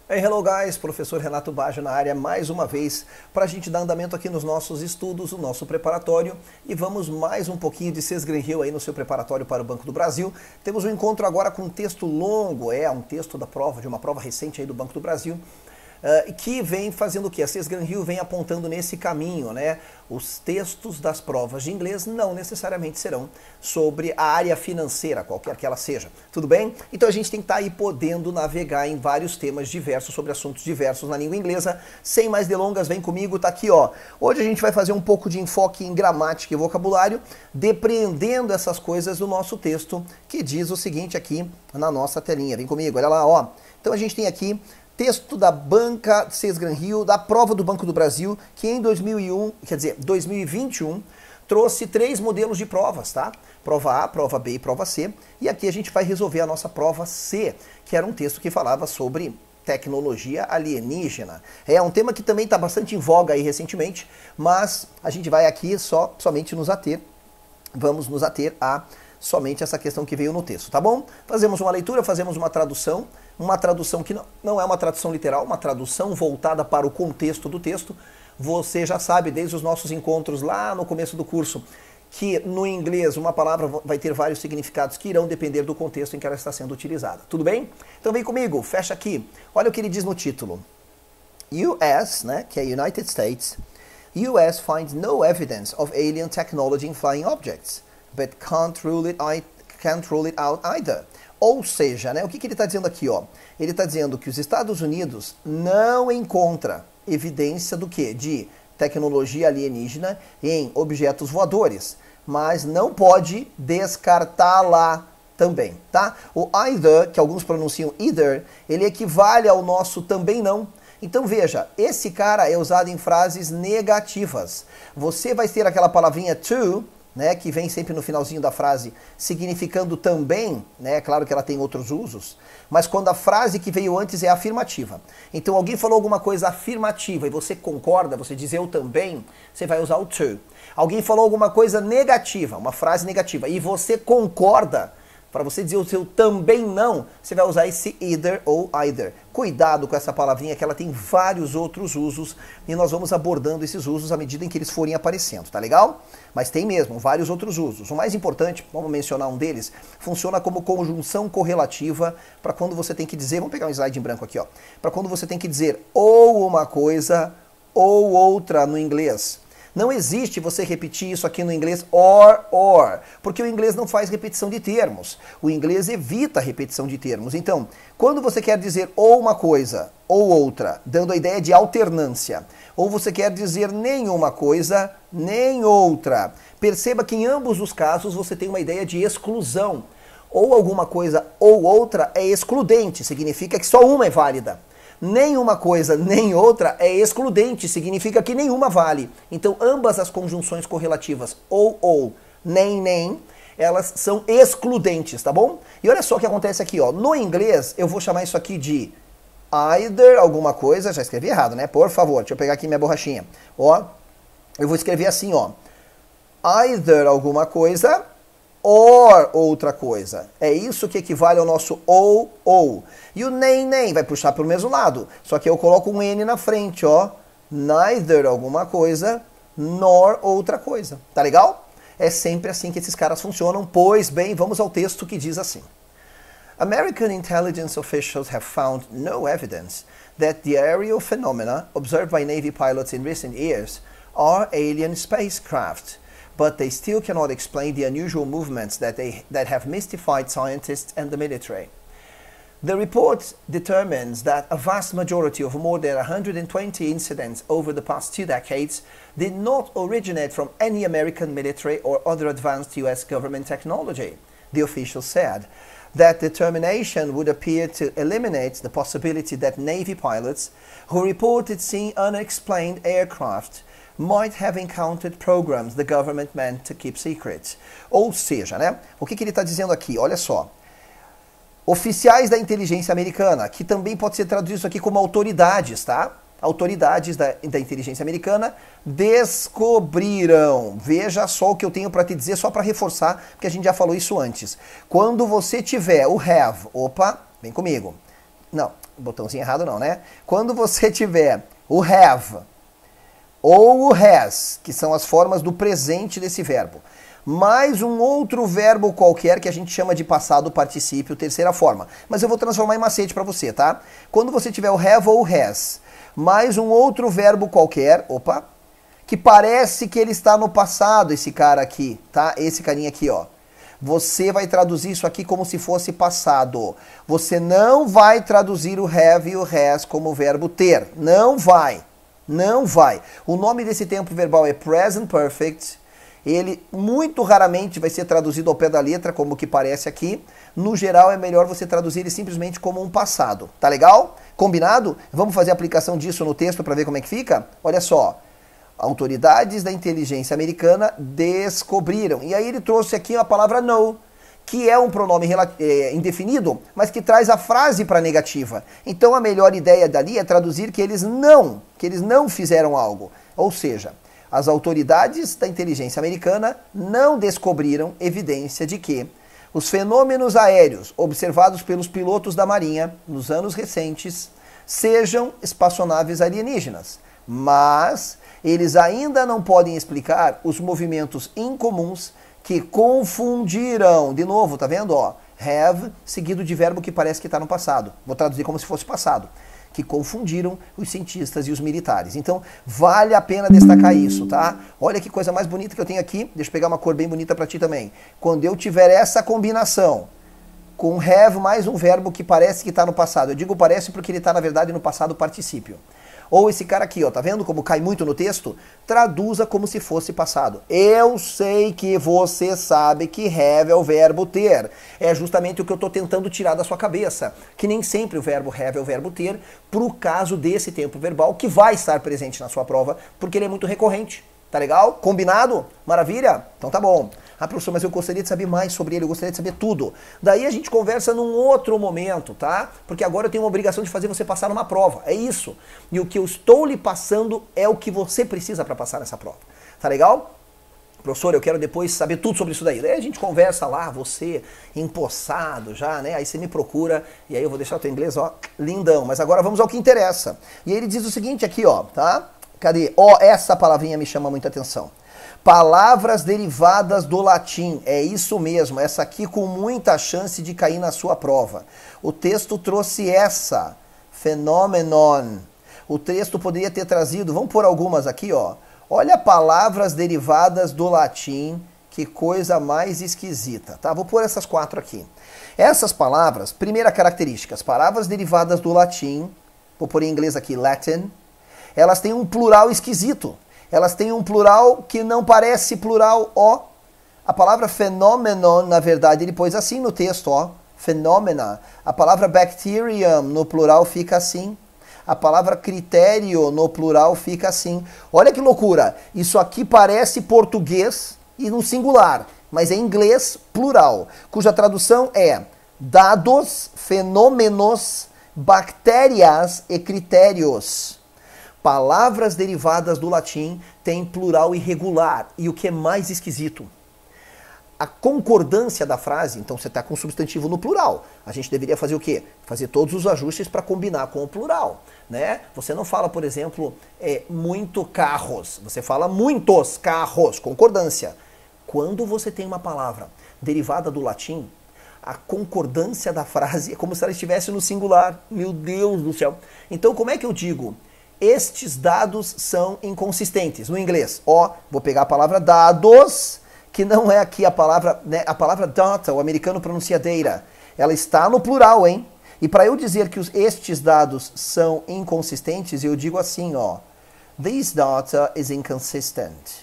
Hey, hello guys, professor Renato Baggio na área mais uma vez para a gente dar andamento aqui nos nossos estudos, o nosso preparatório, e vamos mais um pouquinho de Sesgren Hill aí no seu preparatório para o Banco do Brasil. Temos um encontro agora com um texto longo, um texto da prova, de uma prova recente aí do Banco do Brasil, que vem fazendo o quê? A Sesgren Hill vem apontando nesse caminho, né? Os textos das provas de inglês não necessariamente serão sobre a área financeira, qualquer que ela seja. Tudo bem? Então a gente tem que estar aí podendo navegar em vários temas diversos, sobre assuntos diversos na língua inglesa. Sem mais delongas, vem comigo, tá aqui, ó. Hoje a gente vai fazer um pouco de enfoque em gramática e vocabulário, depreendendo essas coisas do nosso texto, que diz o seguinte aqui na nossa telinha. Vem comigo, olha lá, ó. Então a gente tem aqui texto da banca Sesgren Hill, da prova do Banco do Brasil, que em 2021, trouxe 3 modelos de provas, tá? Prova A, prova B e prova C. E aqui a gente vai resolver a nossa prova C, que era um texto que falava sobre tecnologia alienígena. É um tema que também está bastante em voga aí recentemente, mas a gente vai aqui somente nos ater, vamos nos ater a somente essa questão que veio no texto, tá bom? Fazemos uma leitura, fazemos uma tradução que não é uma tradução literal, uma tradução voltada para o contexto do texto. Você já sabe, desde os nossos encontros lá no começo do curso, que no inglês uma palavra vai ter vários significados que irão depender do contexto em que ela está sendo utilizada. Tudo bem? Então vem comigo, fecha aqui. Olha o que ele diz no título. US, né, que é United States, US finds no evidence of alien technology in flying objects, but can't rule it out either. Ou seja, né, o que ele está dizendo aqui? Ó? Ele está dizendo que os Estados Unidos não encontra evidência do quê? De tecnologia alienígena em objetos voadores, mas não pode descartá-la também, tá? O either, que alguns pronunciam either, ele equivale ao nosso também não. Então veja, esse cara é usado em frases negativas. Você vai ter aquela palavrinha to, né, que vem sempre no finalzinho da frase, significando também, né, é claro que ela tem outros usos, mas quando a frase que veio antes é afirmativa. Então alguém falou alguma coisa afirmativa e você concorda, você diz eu também, você vai usar o to. Alguém falou alguma coisa negativa, uma frase negativa, e você concorda, para você dizer o seu também não, você vai usar esse either ou either. Cuidado com essa palavrinha que ela tem vários outros usos e nós vamos abordando esses usos à medida em que eles forem aparecendo, tá legal? Mas tem mesmo vários outros usos. O mais importante, vamos mencionar um deles, funciona como conjunção correlativa para quando você tem que dizer, vamos pegar um slide em branco aqui, ó, para quando você tem que dizer ou uma coisa ou outra no inglês. Não existe você repetir isso aqui no inglês or, porque o inglês não faz repetição de termos. O inglês evita a repetição de termos. Então, quando você quer dizer ou uma coisa ou outra, dando a ideia de alternância, ou você quer dizer nenhuma coisa nem outra, perceba que em ambos os casos você tem uma ideia de exclusão. Ou alguma coisa ou outra é excludente, significa que só uma é válida. Nenhuma coisa nem outra é excludente, significa que nenhuma vale. Então ambas as conjunções correlativas ou, nem, elas são excludentes, tá bom? E olha só o que acontece aqui, ó. No inglês eu vou chamar isso aqui de either alguma coisa, já escrevi errado, né? Por favor, deixa eu pegar aqui minha borrachinha. Ó, eu vou escrever assim, ó. Either alguma coisa or outra coisa. É isso que equivale ao nosso ou. E o nem vai puxar para o mesmo lado. Só que eu coloco um N na frente, ó. Neither alguma coisa, nor outra coisa. Tá legal? É sempre assim que esses caras funcionam. Pois bem, vamos ao texto que diz assim. American intelligence officials have found no evidence that the aerial phenomena observed by Navy pilots in recent years are alien spacecraft. But they still cannot explain the unusual movements that have mystified scientists and the military. The report determines that a vast majority of more than 120 incidents over the past 2 decades did not originate from any American military or other advanced US government technology, the official said. That determination would appear to eliminate the possibility that Navy pilots who reported seeing unexplained aircraft might have encountered programs the government meant to keep secret. Ou seja, né? O que ele está dizendo aqui? Olha só. Oficiais da inteligência americana, que também pode ser traduzido isso aqui como autoridades, tá? Autoridades da inteligência americana descobriram. Veja só o que eu tenho para te dizer, só para reforçar, porque a gente já falou isso antes. Quando você tiver o have, opa, vem comigo. Não, botãozinho errado não, né? Quando você tiver o have ou o has, que são as formas do presente desse verbo, mais um outro verbo qualquer que a gente chama de passado particípio, terceira forma. Mas eu vou transformar em macete para você, tá? Quando você tiver o have ou has, mais um outro verbo qualquer, opa, que parece que ele está no passado, esse cara aqui, tá? Esse carinha aqui, ó. Você vai traduzir isso aqui como se fosse passado. Você não vai traduzir o have e o has como verbo ter. Não vai. Não vai. O nome desse tempo verbal é present perfect. Ele muito raramente vai ser traduzido ao pé da letra, como que parece aqui. No geral, é melhor você traduzir ele simplesmente como um passado. Tá legal? Combinado? Vamos fazer a aplicação disso no texto para ver como é que fica? Olha só. Autoridades da inteligência americana descobriram. E aí ele trouxe aqui a palavra know, que é um pronome indefinido, mas que traz a frase para negativa. Então a melhor ideia dali é traduzir que eles não fizeram algo. Ou seja, as autoridades da inteligência americana não descobriram evidência de que os fenômenos aéreos observados pelos pilotos da Marinha nos anos recentes sejam espaçonaves alienígenas. Mas eles ainda não podem explicar os movimentos incomuns que confundiram, de novo, tá vendo? Ó, have seguido de verbo que parece que está no passado. Vou traduzir como se fosse passado. Que confundiram os cientistas e os militares. Então, vale a pena destacar isso, tá? Olha que coisa mais bonita que eu tenho aqui. Deixa eu pegar uma cor bem bonita para ti também. Quando eu tiver essa combinação com have mais um verbo que parece que está no passado. Eu digo parece porque ele está, na verdade, no passado particípio. Ou esse cara aqui, ó, tá vendo como cai muito no texto? Traduza como se fosse passado. Eu sei que você sabe que have é o verbo ter. É justamente o que eu tô tentando tirar da sua cabeça. Que nem sempre o verbo have é o verbo ter, pro caso desse tempo verbal, que vai estar presente na sua prova, porque ele é muito recorrente. Tá legal? Combinado? Maravilha? Então tá bom. Ah, professor, mas eu gostaria de saber mais sobre ele, eu gostaria de saber tudo. Daí a gente conversa num outro momento, tá? Porque agora eu tenho uma obrigação de fazer você passar numa prova. É isso. E o que eu estou lhe passando é o que você precisa para passar nessa prova. Tá legal? Professor, eu quero depois saber tudo sobre isso daí. Daí a gente conversa lá, você empossado já, né? Aí você me procura e aí eu vou deixar o teu inglês, ó, lindão. Mas agora vamos ao que interessa. E aí ele diz o seguinte aqui, ó, tá? Cadê? Ó, essa palavrinha me chama muita atenção. Palavras derivadas do latim. É isso mesmo, essa aqui com muita chance de cair na sua prova. O texto trouxe essa, phenomenon. O texto poderia ter trazido, vamos pôr algumas aqui, ó. Olha palavras derivadas do latim, que coisa mais esquisita, tá? Vou pôr essas 4 aqui. Essas palavras, primeira característica, as palavras derivadas do latim, vou pôr em inglês aqui, Latin, elas têm um plural esquisito. Elas têm um plural que não parece plural, ó. A palavra phenomenon, na verdade, ele pôs assim no texto, ó. Phenomena. A palavra bacterium, no plural, fica assim. A palavra critério, no plural, fica assim. Olha que loucura. Isso aqui parece português e no singular, mas é inglês plural, cuja tradução é dados, fenômenos, bactérias e critérios. Palavras derivadas do latim têm plural irregular. E o que é mais esquisito? A concordância da frase, então você está com o substantivo no plural. A gente deveria fazer o quê? Fazer todos os ajustes para combinar com o plural, né? Você não fala, por exemplo, muito carros. Você fala muitos carros, concordância. Quando você tem uma palavra derivada do latim, a concordância da frase é como se ela estivesse no singular. Meu Deus do céu. Então como é que eu digo? Estes dados são inconsistentes. No inglês, ó, vou pegar a palavra dados, que não é aqui a palavra, né, a palavra data, o americano pronuncia data. Ela está no plural, hein? E para eu dizer que estes dados são inconsistentes, eu digo assim, ó. This data is inconsistent.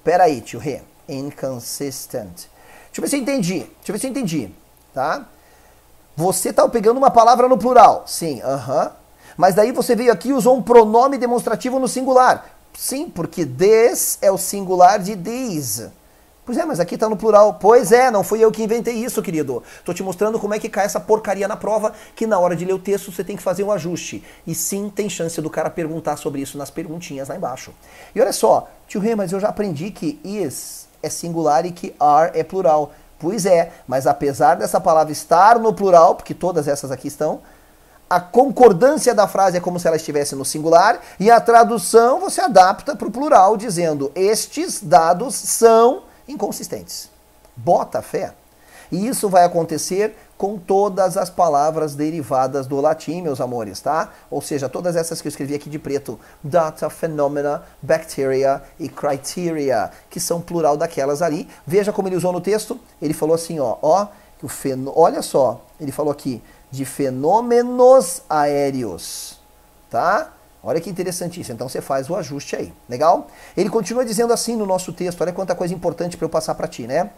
Peraí, tio Rê. Inconsistent. Deixa eu ver se eu entendi. Deixa eu ver se eu entendi, tá? Você tá pegando uma palavra no plural. Sim, aham. Mas daí você veio aqui e usou um pronome demonstrativo no singular. Sim, porque this é o singular de these. Pois é, mas aqui está no plural. Pois é, não fui eu que inventei isso, querido. Tô te mostrando como é que cai essa porcaria na prova, que na hora de ler o texto você tem que fazer um ajuste. E sim, tem chance do cara perguntar sobre isso nas perguntinhas lá embaixo. E olha só, tio Rê, mas eu já aprendi que is é singular e que are é plural. Pois é, mas apesar dessa palavra estar no plural, porque todas essas aqui estão, a concordância da frase é como se ela estivesse no singular, e a tradução você adapta para o plural, dizendo estes dados são inconsistentes. Bota fé. E isso vai acontecer com todas as palavras derivadas do latim, meus amores, tá? Ou seja, todas essas que eu escrevi aqui de preto, data, phenomena, bacteria e criteria, que são plural daquelas ali. Veja como ele usou no texto. Ele falou assim, olha só, ele falou aqui, de fenômenos aéreos, tá? Olha que interessante isso. Então você faz o ajuste aí, legal? Ele continua dizendo assim no nosso texto, olha quanta coisa importante para eu passar para ti, né?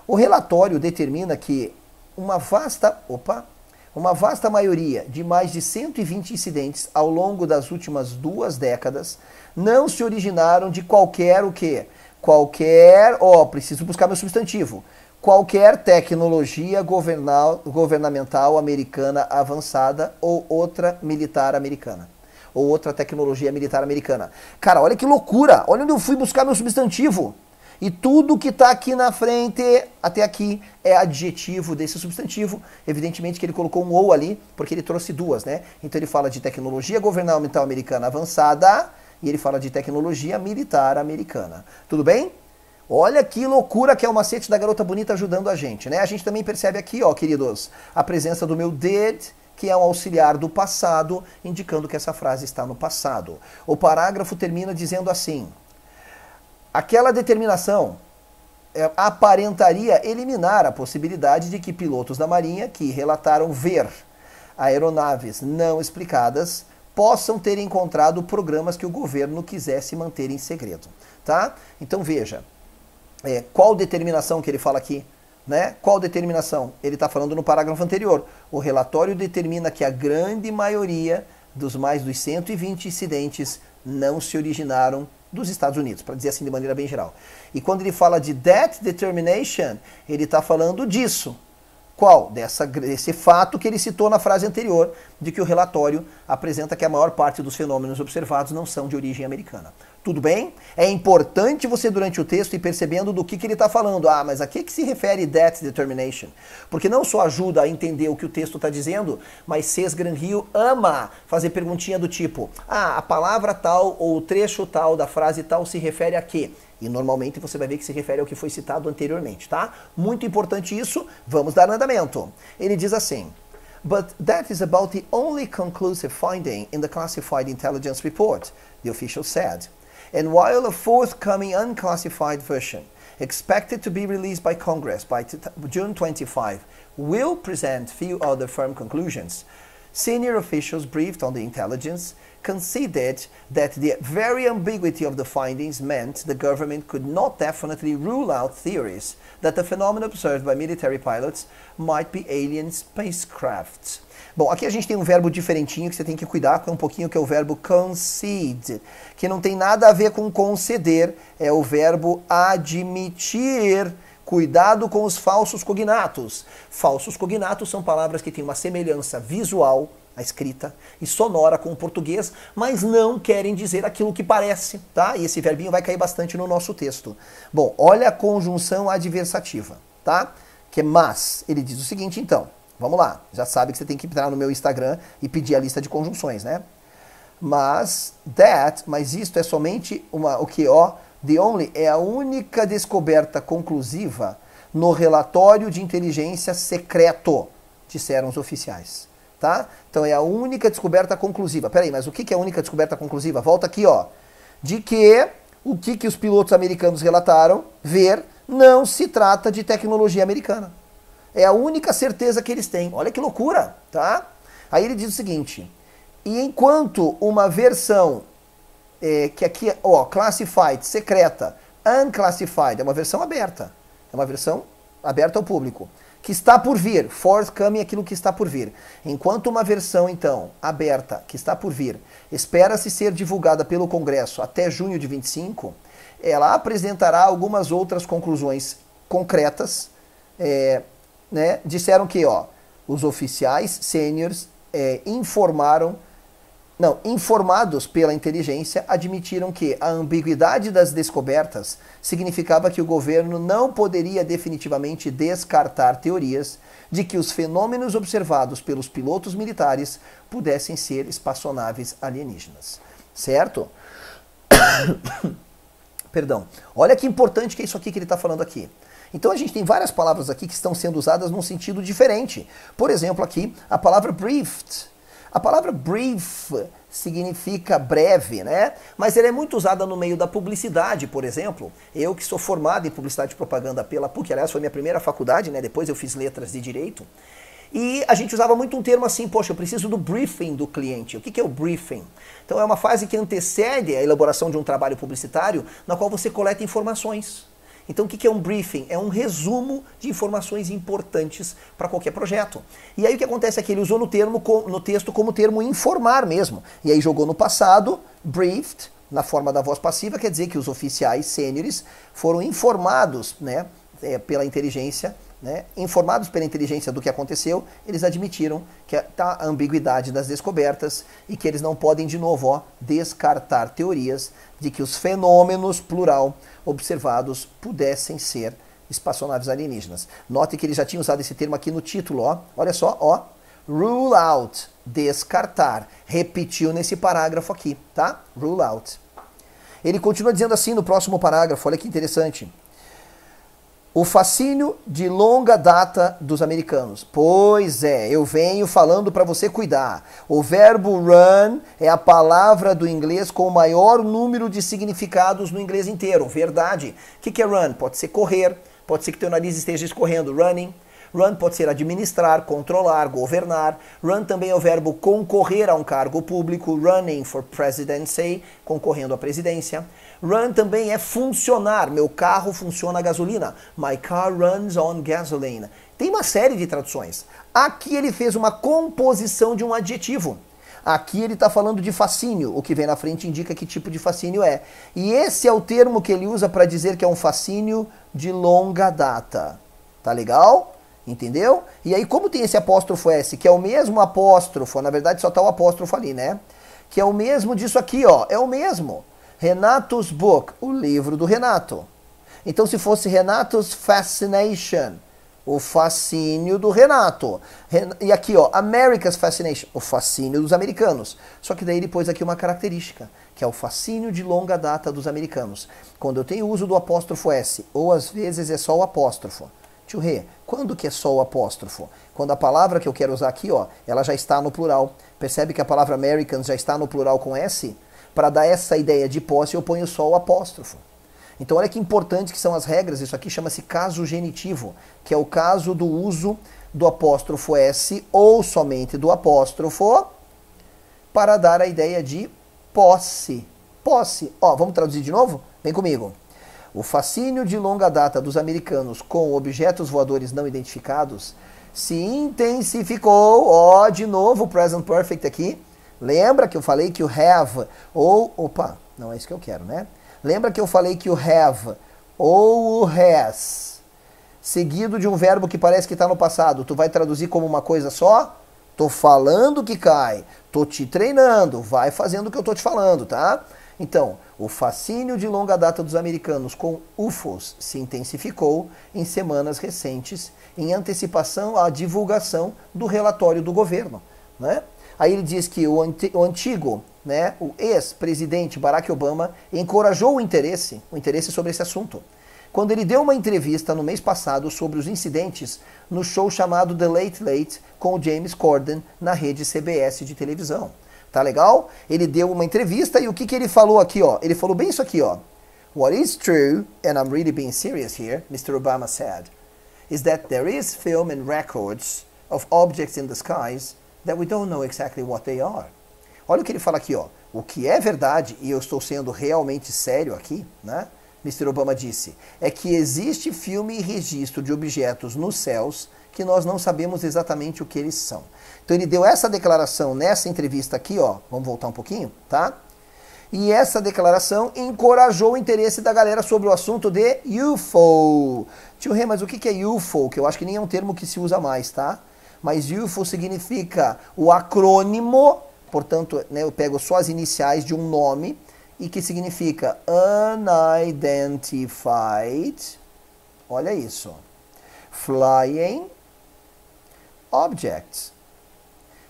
O relatório determina que uma vasta maioria de mais de 120 incidentes ao longo das últimas 2 décadas não se originaram de qualquer o quê? Preciso buscar meu substantivo. Qualquer tecnologia governamental americana avançada ou outra militar americana. Ou outra tecnologia militar americana. Cara, olha que loucura! Olha onde eu fui buscar meu substantivo. E tudo que está aqui na frente, até aqui, é adjetivo desse substantivo. Evidentemente que ele colocou um ou ali, porque ele trouxe 2, né? Então ele fala de tecnologia governamental americana avançada e ele fala de tecnologia militar americana. Tudo bem? Olha que loucura que é o macete da garota bonita ajudando a gente, né? A gente também percebe aqui, ó, queridos, a presença do meu did, que é um auxiliar do passado, indicando que essa frase está no passado. O parágrafo termina dizendo assim: aquela determinação aparentaria eliminar a possibilidade de que pilotos da Marinha que relataram ver aeronaves não explicadas possam ter encontrado programas que o governo quisesse manter em segredo, tá? Então veja, qual determinação que ele fala aqui? Né? Qual determinação? Ele está falando no parágrafo anterior. O relatório determina que a grande maioria dos mais dos 120 incidentes não se originaram dos Estados Unidos, para dizer assim de maneira bem geral. E quando ele fala de that determination, ele está falando disso. Qual? Desse fato que ele citou na frase anterior, de que o relatório apresenta que a maior parte dos fenômenos observados não são de origem americana. Tudo bem? É importante você, durante o texto, ir percebendo do que ele está falando. Ah, mas a que se refere that determination? Porque não só ajuda a entender o que o texto está dizendo, mas Cés Gran Rio ama fazer perguntinha do tipo: a palavra tal ou o trecho tal da frase tal se refere a quê? E normalmente você vai ver que se refere ao que foi citado anteriormente, tá? Muito importante isso, vamos dar andamento. Ele diz assim: but that is about the only conclusive finding in the classified intelligence report, the official said. And while a forthcoming unclassified version, expected to be released by Congress by June 25, will present few other firm conclusions, senior officials briefed on the intelligence conceded that the very ambiguity of the findings meant the government could not definitely rule out theories that the phenomena observed by military pilots might be alien spacecraft. Bom, aqui a gente tem um verbo diferentinho que você tem que cuidar com um pouquinho, que é o verbo concede, que não tem nada a ver com conceder, é o verbo admitir. Cuidado com os falsos cognatos. Falsos cognatos são palavras que têm uma semelhança visual, a escrita, e sonora com o português, mas não querem dizer aquilo que parece, tá? E esse verbinho vai cair bastante no nosso texto. Bom, olha a conjunção adversativa, tá? Que é mas. Ele diz o seguinte, então, vamos lá. Já sabe que você tem que entrar no meu Instagram e pedir a lista de conjunções, né? Mas isto é somente o que, ó, the only é a única descoberta conclusiva no relatório de inteligência secreto, disseram os oficiais. Tá? Então é a única descoberta conclusiva. Peraí, mas o que é a única descoberta conclusiva? Volta aqui, ó. De que o que os pilotos americanos relataram ver não se trata de tecnologia americana. É a única certeza que eles têm. Olha que loucura, tá? Aí ele diz o seguinte: e enquanto uma versão que aqui, ó, classified, secreta, unclassified, é uma versão aberta. É uma versão aberta ao público. Que está por vir, forthcoming, aquilo que está por vir. Enquanto uma versão, então, aberta, que está por vir, espera-se ser divulgada pelo Congresso até junho de 25, ela apresentará algumas outras conclusões concretas. Disseram que, ó, os oficiais sêniores informaram Não, informados pela inteligência, admitiram que a ambiguidade das descobertas significava que o governo não poderia definitivamente descartar teorias de que os fenômenos observados pelos pilotos militares pudessem ser espaçonaves alienígenas. Certo? Perdão. Olha que importante que é isso aqui que ele está falando aqui. Então a gente tem várias palavras aqui que estão sendo usadas num sentido diferente. Por exemplo, aqui, a palavra briefed. A palavra brief significa breve, né? Mas ela é muito usada no meio da publicidade, por exemplo. Eu que sou formado em publicidade e propaganda pela PUC, aliás, foi minha primeira faculdade, né? Depois eu fiz letras de direito. E a gente usava muito um termo assim, poxa, eu preciso do briefing do cliente. O que é o briefing? Então é uma fase que antecede a elaboração de um trabalho publicitário, na qual você coleta informações. Então o que é um briefing? É um resumo de informações importantes para qualquer projeto. E aí o que acontece é que ele usou no texto como termo informar mesmo. E aí jogou no passado, briefed, na forma da voz passiva, quer dizer que os oficiais sêniores foram informados, né, pela inteligência, né, informados pela inteligência do que aconteceu. Eles admitiram que está a ambiguidade das descobertas e que eles não podem, de novo, descartar teorias de que os fenômenos, plural, observados pudessem ser espaçonaves alienígenas. Note que ele já tinha usado esse termo aqui no título, ó. Olha só, ó. Rule out, descartar. Repetiu nesse parágrafo aqui, tá? Rule out. Ele continua dizendo assim no próximo parágrafo, olha que interessante. O fascínio de longa data dos americanos. Pois é, eu venho falando para você cuidar. O verbo run é a palavra do inglês com o maior número de significados no inglês inteiro. Verdade. O que é run? Pode ser correr, pode ser que teu nariz esteja escorrendo, running. Run pode ser administrar, controlar, governar. Run também é o verbo concorrer a um cargo público, running for presidency, concorrendo à presidência. Run também é funcionar, meu carro funciona a gasolina. My car runs on gasoline. Tem uma série de traduções. Aqui ele fez uma composição de um adjetivo. Aqui ele está falando de fascínio, o que vem na frente indica que tipo de fascínio é. E esse é o termo que ele usa para dizer que é um fascínio de longa data. Tá legal? Entendeu? E aí como tem esse apóstrofo S, que é o mesmo apóstrofo, na verdade só está o apóstrofo ali, né? Que é o mesmo disso aqui, ó, é o mesmo. Renato's Book, o livro do Renato. Então se fosse Renato's Fascination, o fascínio do Renato. E aqui, ó, America's Fascination, o fascínio dos americanos. Só que daí ele pôs aqui uma característica, que é o fascínio de longa data dos americanos. Quando eu tenho uso do apóstrofo S, ou às vezes é só o apóstrofo. Tio Rê, quando que é só o apóstrofo? Quando a palavra que eu quero usar aqui, ó, ela já está no plural. Percebe que a palavra Americans já está no plural com S? Para dar essa ideia de posse, eu ponho só o apóstrofo. Então olha que importante que são as regras, isso aqui chama-se caso genitivo, que é o caso do uso do apóstrofo S ou somente do apóstrofo para dar a ideia de posse. Posse. Ó, vamos traduzir de novo? Vem comigo. O fascínio de longa data dos americanos com objetos voadores não identificados se intensificou, ó, de novo o present perfect aqui. Lembra que eu falei que o have ou... Opa, não é isso que eu quero, né? Lembra que eu falei que o have ou o has, seguido de um verbo que parece que está no passado, tu vai traduzir como uma coisa só? Tô falando que cai, tô te treinando, vai fazendo o que eu tô te falando, tá? Então, o fascínio de longa data dos americanos com UFOs se intensificou em semanas recentes, em antecipação à divulgação do relatório do governo, né? Aí ele diz que o antigo, né, o ex-presidente Barack Obama encorajou o interesse sobre esse assunto, quando ele deu uma entrevista no mês passado sobre os incidentes no show chamado The Late Late com o James Corden na rede CBS de televisão. Tá legal? Ele deu uma entrevista e o que ele falou aqui, ó? Ele falou bem isso aqui, ó. What is true, and I'm really being serious here, Mr. Obama said, is that there is film and records of objects in the skies that we don't know exactly what they are. Olha o que ele fala aqui, ó. O que é verdade, e eu estou sendo realmente sério aqui, né? Mr. Obama disse, é que existe filme e registro de objetos nos céus que nós não sabemos exatamente o que eles são. Então ele deu essa declaração nessa entrevista aqui, ó. Vamos voltar um pouquinho, tá? E essa declaração encorajou o interesse da galera sobre o assunto de UFO. Tio Rê, mas o que é UFO? Que eu acho que nem é um termo que se usa mais, tá? Mas UFO significa o acrônimo portanto, né, eu pego só as iniciais de um nome e que significa unidentified, olha isso, flying objects,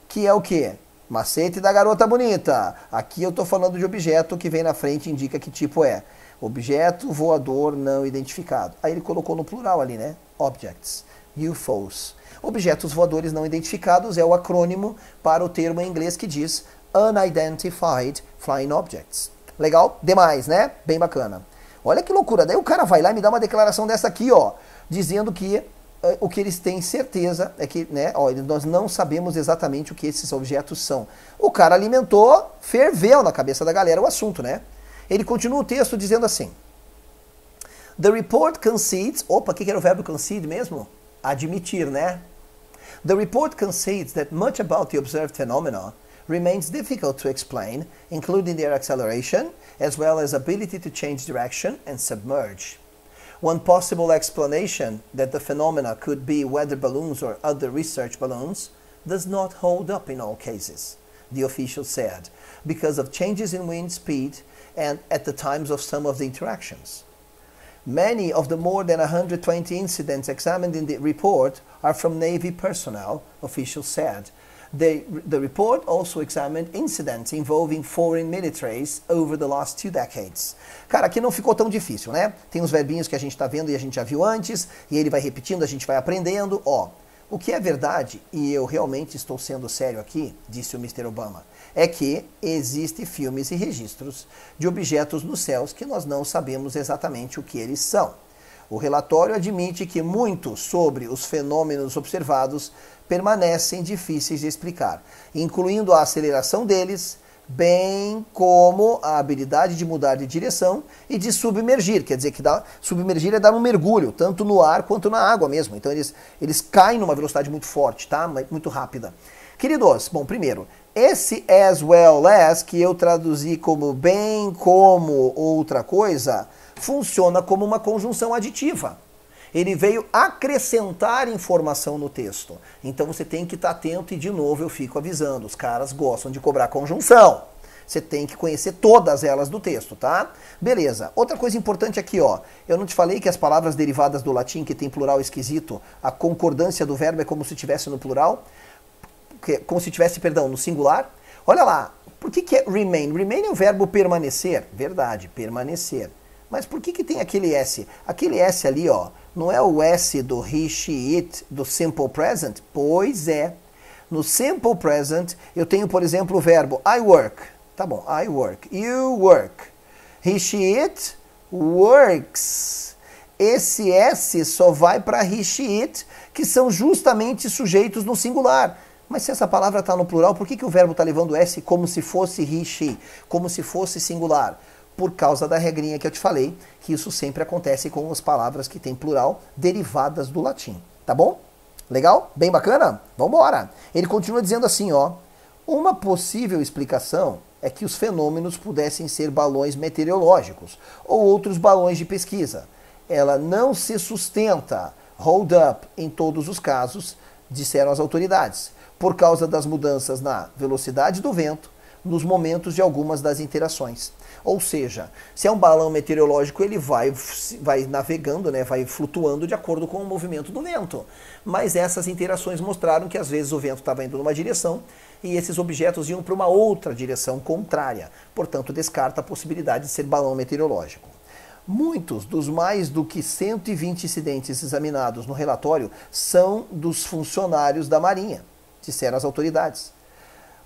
que é o quê? Macete da garota bonita. Aqui eu estou falando de objeto que vem na frente e indica que tipo é. Objeto voador não identificado. Aí ele colocou no plural ali, né? Objects, UFOs. Objetos voadores não identificados é o acrônimo para o termo em inglês que diz Unidentified Flying Objects. Legal? Demais, né? Bem bacana. Olha que loucura. Daí o cara vai lá e me dá uma declaração dessa aqui, ó, dizendo que o que eles têm certeza é que, né, ó, nós não sabemos exatamente o que esses objetos são. O cara alimentou, ferveu na cabeça da galera o assunto, né? Ele continua o texto dizendo assim: The report concedes... Opa, o que era o verbo concede mesmo? Admitir, né? The report concedes that much about the observed phenomena remains difficult to explain, including their acceleration, as well as ability to change direction and submerge. One possible explanation that the phenomena could be weather balloons or other research balloons does not hold up in all cases, the official said, because of changes in wind speed and at the times of some of the interactions. Many of the more than 120 incidents examined in the report are from Navy personnel, officials said. The report also examined incidents involving foreign militaries over the last 2 decades. Cara, aqui não ficou tão difícil, né? Tem uns verbinhos que a gente está vendo e a gente já viu antes, e ele vai repetindo, a gente vai aprendendo. Ó, o que é verdade, e eu realmente estou sendo sério aqui, disse o Mr. Obama, é que existem filmes e registros de objetos nos céus que nós não sabemos exatamente o que eles são. O relatório admite que muito sobre os fenômenos observados permanecem difíceis de explicar, incluindo a aceleração deles, bem como a habilidade de mudar de direção e de submergir, quer dizer que submergir é dar um mergulho, tanto no ar quanto na água mesmo. Então eles caem numa velocidade muito forte, tá? Muito rápida. Queridos, bom, primeiro, esse as well as, que eu traduzi como bem como outra coisa, funciona como uma conjunção aditiva. Ele veio acrescentar informação no texto. Então você tem que estar atento e, de novo, eu fico avisando. Os caras gostam de cobrar conjunção. Você tem que conhecer todas elas do texto, tá? Beleza. Outra coisa importante aqui, ó. Eu não te falei que as palavras derivadas do latim, que tem plural esquisito, a concordância do verbo é como se estivesse no plural? Como se estivesse, perdão, no singular? Olha lá. Por que é remain? Remain é o verbo permanecer. Verdade, permanecer. Mas por que tem aquele S? Aquele S ali, ó, não é o S do he, she, it, do simple present? Pois é. No simple present, eu tenho, por exemplo, o verbo I work. Tá bom, I work. You work. He, she, it works. Esse S só vai para he, she, it, que são justamente sujeitos no singular. Mas se essa palavra está no plural, por que o verbo está levando S como se fosse he, she, como se fosse singular? Por causa da regrinha que eu te falei, que isso sempre acontece com as palavras que têm plural derivadas do latim. Tá bom? Legal? Bem bacana? Vamos embora. Ele continua dizendo assim, ó. Uma possível explicação é que os fenômenos pudessem ser balões meteorológicos ou outros balões de pesquisa. Ela não se sustenta, hold up, em todos os casos, disseram as autoridades, por causa das mudanças na velocidade do vento, nos momentos de algumas das interações. Ou seja, se é um balão meteorológico, ele vai navegando, né, vai flutuando de acordo com o movimento do vento. Mas essas interações mostraram que às vezes o vento estava indo numa direção e esses objetos iam para uma outra direção contrária. Portanto, descarta a possibilidade de ser balão meteorológico. Muitos dos mais do que 120 incidentes examinados no relatório são dos funcionários da Marinha, disseram as autoridades.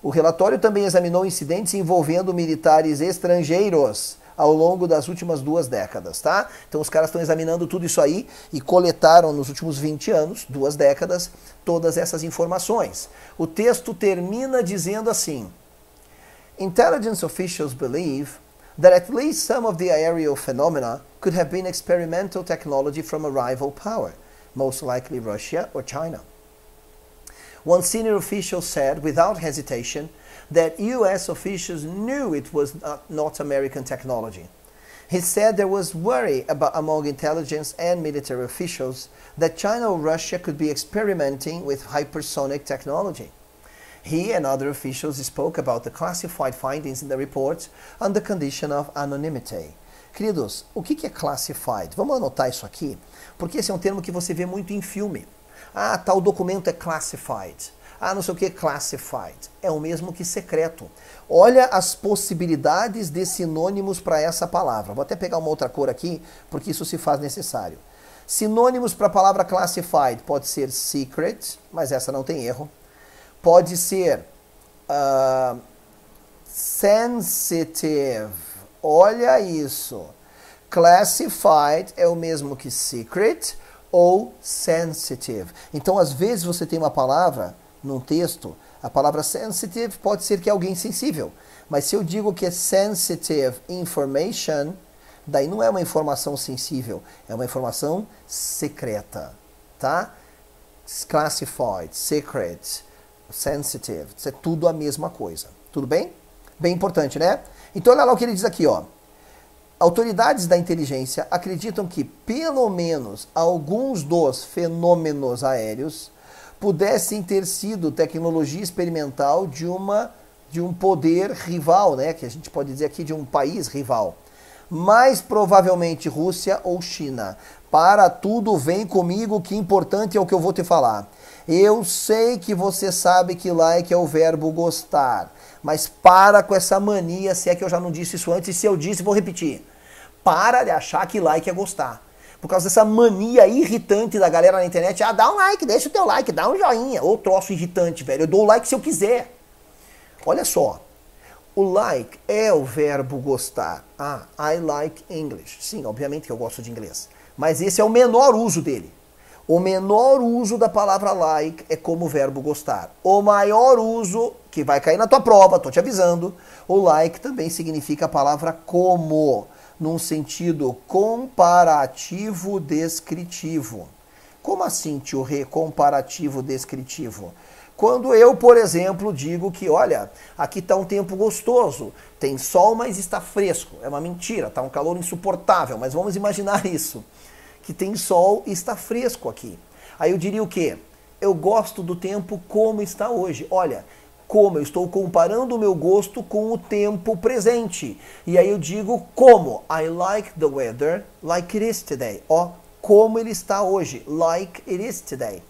O relatório também examinou incidentes envolvendo militares estrangeiros ao longo das últimas 2 décadas, tá? Então os caras estão examinando tudo isso aí e coletaram nos últimos 20 anos, 2 décadas, todas essas informações. O texto termina dizendo assim: Intelligence officials believe that at least some of the aerial phenomena could have been experimental technology from a rival power, most likely Russia or China. One senior official said, without hesitation, that U.S. officials knew it was not American technology. He said there was worry among intelligence and military officials that China or Russia could be experimenting with hypersonic technology. He and other officials spoke about the classified findings in the report on the condition of anonymity. Queridos, o que é classified? Vamos anotar isso aqui, porque esse é um termo que você vê muito em filme. Ah, tal documento é classified. Ah, não sei o que é classified. É o mesmo que secreto. Olha as possibilidades de sinônimos para essa palavra. Vou até pegar uma outra cor aqui, porque isso se faz necessário. Sinônimos para a palavra classified pode ser secret, mas essa não tem erro. Pode ser sensitive. Olha isso. Classified é o mesmo que secret ou sensitive. Então, às vezes, você tem uma palavra num texto, a palavra sensitive pode ser que é alguém sensível. Mas se eu digo que é sensitive information, daí não é uma informação sensível, é uma informação secreta, tá? Classified, secret, sensitive, isso é tudo a mesma coisa. Tudo bem? Bem importante, né? Então olha lá o que ele diz aqui, ó. Autoridades da inteligência acreditam que pelo menos alguns dos fenômenos aéreos pudessem ter sido tecnologia experimental de um poder rival, né? Que a gente pode dizer aqui de um país rival. Mais provavelmente Rússia ou China. Para tudo, vem comigo, que importante é o que eu vou te falar. Eu sei que você sabe que like é o verbo gostar, mas para com essa mania, se é que eu já não disse isso antes, e se eu disse, vou repetir. Para de achar que like é gostar. Por causa dessa mania irritante da galera na internet, ah, dá um like, deixa o teu like, dá um joinha. Ô troço irritante, velho, eu dou o like se eu quiser. Olha só. O like é o verbo gostar. Ah, I like English. Sim, obviamente que eu gosto de inglês. Mas esse é o menor uso dele. O menor uso da palavra like é como verbo gostar. O maior uso, que vai cair na tua prova, tô te avisando, o like também significa a palavra como, num sentido comparativo descritivo. Como assim, tio Rê, comparativo descritivo? Quando eu, por exemplo, digo que, olha, aqui está um tempo gostoso, tem sol, mas está fresco. É uma mentira, está um calor insuportável, mas vamos imaginar isso, que tem sol e está fresco aqui. Aí eu diria o quê? Eu gosto do tempo como está hoje. Olha, como eu estou comparando o meu gosto com o tempo presente. E aí eu digo como. I like the weather like it is today. Ó, como ele está hoje. Like it is today.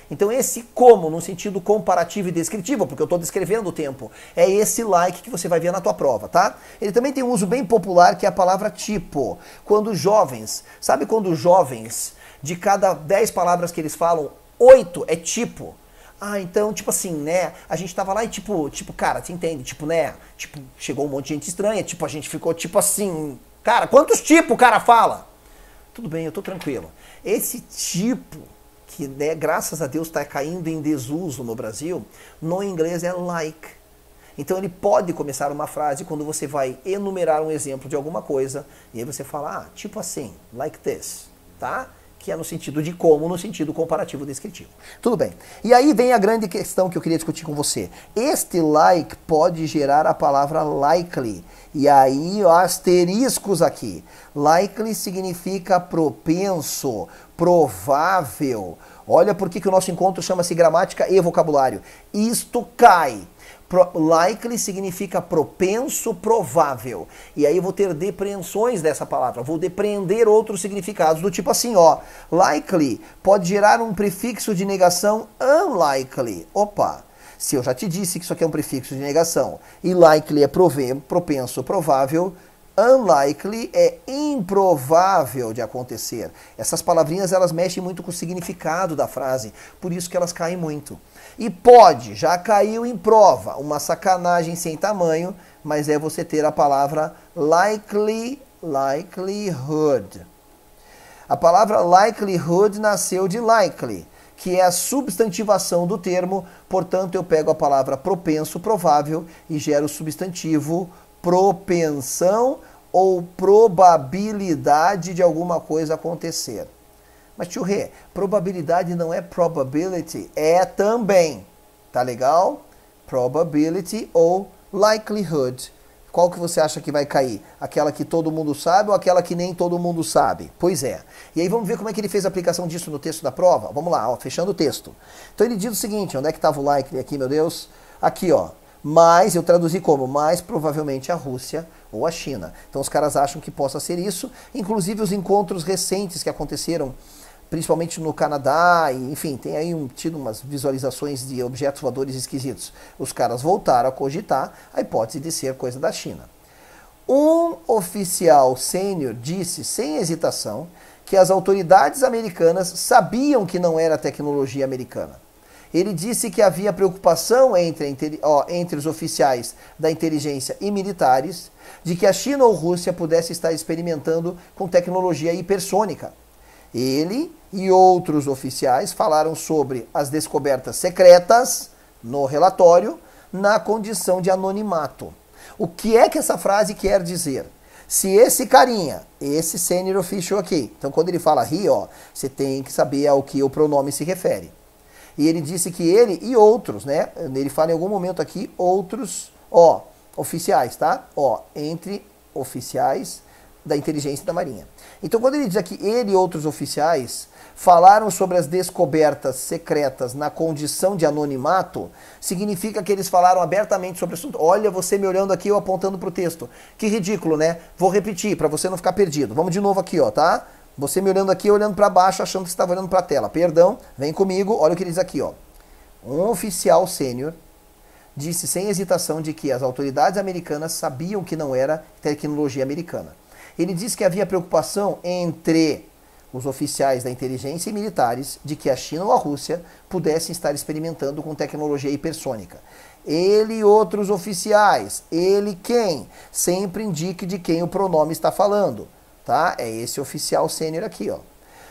Então esse como, no sentido comparativo e descritivo, porque eu estou descrevendo o tempo, é esse like que você vai ver na tua prova, tá? Ele também tem um uso bem popular, que é a palavra tipo. Quando jovens, sabe quando jovens, de cada 10 palavras que eles falam, 8 é tipo? Ah, então, tipo assim, né? A gente tava lá e tipo, cara, você entende? Tipo, né? Tipo, chegou um monte de gente estranha, tipo, a gente ficou tipo assim, cara, quantos tipos o cara fala? Tudo bem, eu tô tranquilo. Esse tipo, que, né, graças a Deus está caindo em desuso no Brasil, no inglês é like. Então ele pode começar uma frase quando você vai enumerar um exemplo de alguma coisa, e aí você fala, ah, tipo assim, like this, tá? Que é no sentido de como, no sentido comparativo descritivo. Tudo bem. E aí vem a grande questão que eu queria discutir com você. Este like pode gerar a palavra likely. E aí, ó, asteriscos aqui. Likely significa propenso, provável. Olha por que o nosso encontro chama-se gramática e vocabulário. Isto cai. Likely significa propenso, provável. E aí eu vou ter depreensões dessa palavra, vou depreender outros significados, do tipo assim, ó. Likely pode gerar um prefixo de negação unlikely. Opa, se eu já te disse que isso aqui é um prefixo de negação, e likely é propenso, provável, unlikely é improvável de acontecer. Essas palavrinhas, elas mexem muito com o significado da frase, por isso que elas caem muito. E pode, já caiu em prova, uma sacanagem sem tamanho, mas é você ter a palavra likely, likelihood. A palavra likelihood nasceu de likely, que é a substantivação do termo, portanto eu pego a palavra propenso, provável, e gero o substantivo propensão ou probabilidade de alguma coisa acontecer. Mas, tio Rê, probabilidade não é probability? É também. Tá legal? Probability ou likelihood. qual que você acha que vai cair? Aquela que todo mundo sabe ou aquela que nem todo mundo sabe? Pois é. E aí vamos ver como é que ele fez a aplicação disso no texto da prova? Vamos lá, ó, fechando o texto. Então ele diz o seguinte, onde é que estava o like aqui, meu Deus? Aqui, ó. Mas, eu traduzi como, mais provavelmente a Rússia ou a China. Então os caras acham que possa ser isso, inclusive os encontros recentes que aconteceram, principalmente no Canadá, e, enfim, tem aí tido umas visualizações de objetos voadores esquisitos. Os caras voltaram a cogitar a hipótese de ser coisa da China. Um oficial sênior disse, sem hesitação, que as autoridades americanas sabiam que não era tecnologia americana. Ele disse que havia preocupação entre os oficiais da inteligência e militares de que a China ou Rússia pudesse estar experimentando com tecnologia hipersônica. Ele e outros oficiais falaram sobre as descobertas secretas no relatório na condição de anonimato. O que é que essa frase quer dizer? Se esse carinha, esse senior official aqui, então quando ele fala he, ó, você tem que saber ao que o pronome se refere. E ele disse que ele e outros, né? Ele fala em algum momento aqui, outros, ó, oficiais, tá? Ó, entre oficiais da inteligência e da marinha. Então quando ele diz aqui, ele e outros oficiais falaram sobre as descobertas secretas na condição de anonimato, significa que eles falaram abertamente sobre o assunto. Olha, você me olhando aqui, eu apontando para o texto. Que ridículo, né? Vou repetir, para você não ficar perdido. Vamos de novo aqui, ó, tá? Você me olhando aqui, olhando para baixo, achando que você estava olhando para a tela. Perdão, vem comigo, olha o que ele diz aqui, ó. Um oficial sênior disse sem hesitação de que as autoridades americanas sabiam que não era tecnologia americana. Ele disse que havia preocupação entre os oficiais da inteligência e militares de que a China ou a Rússia pudessem estar experimentando com tecnologia hipersônica. Ele e outros oficiais, ele quem? Sempre indique de quem o pronome está falando. Tá? É esse oficial sênior aqui, ó.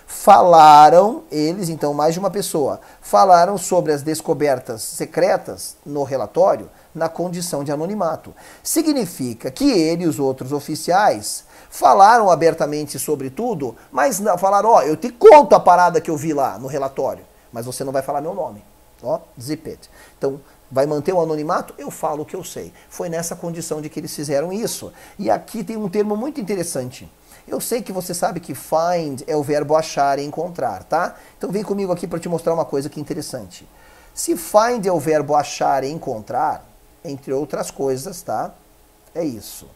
Falaram, eles, então mais de uma pessoa, falaram sobre as descobertas secretas no relatório na condição de anonimato. Significa que ele e os outros oficiais falaram abertamente sobre tudo, mas falaram, ó, eu te conto a parada que eu vi lá no relatório, mas você não vai falar meu nome. Ó, zip it. Então, vai manter o anonimato? Eu falo o que eu sei. Foi nessa condição de que eles fizeram isso. E aqui tem um termo muito interessante. Eu sei que você sabe que find é o verbo achar e encontrar, tá? Então vem comigo aqui para te mostrar uma coisa que é interessante. Se find é o verbo achar e encontrar, entre outras coisas, tá? É isso.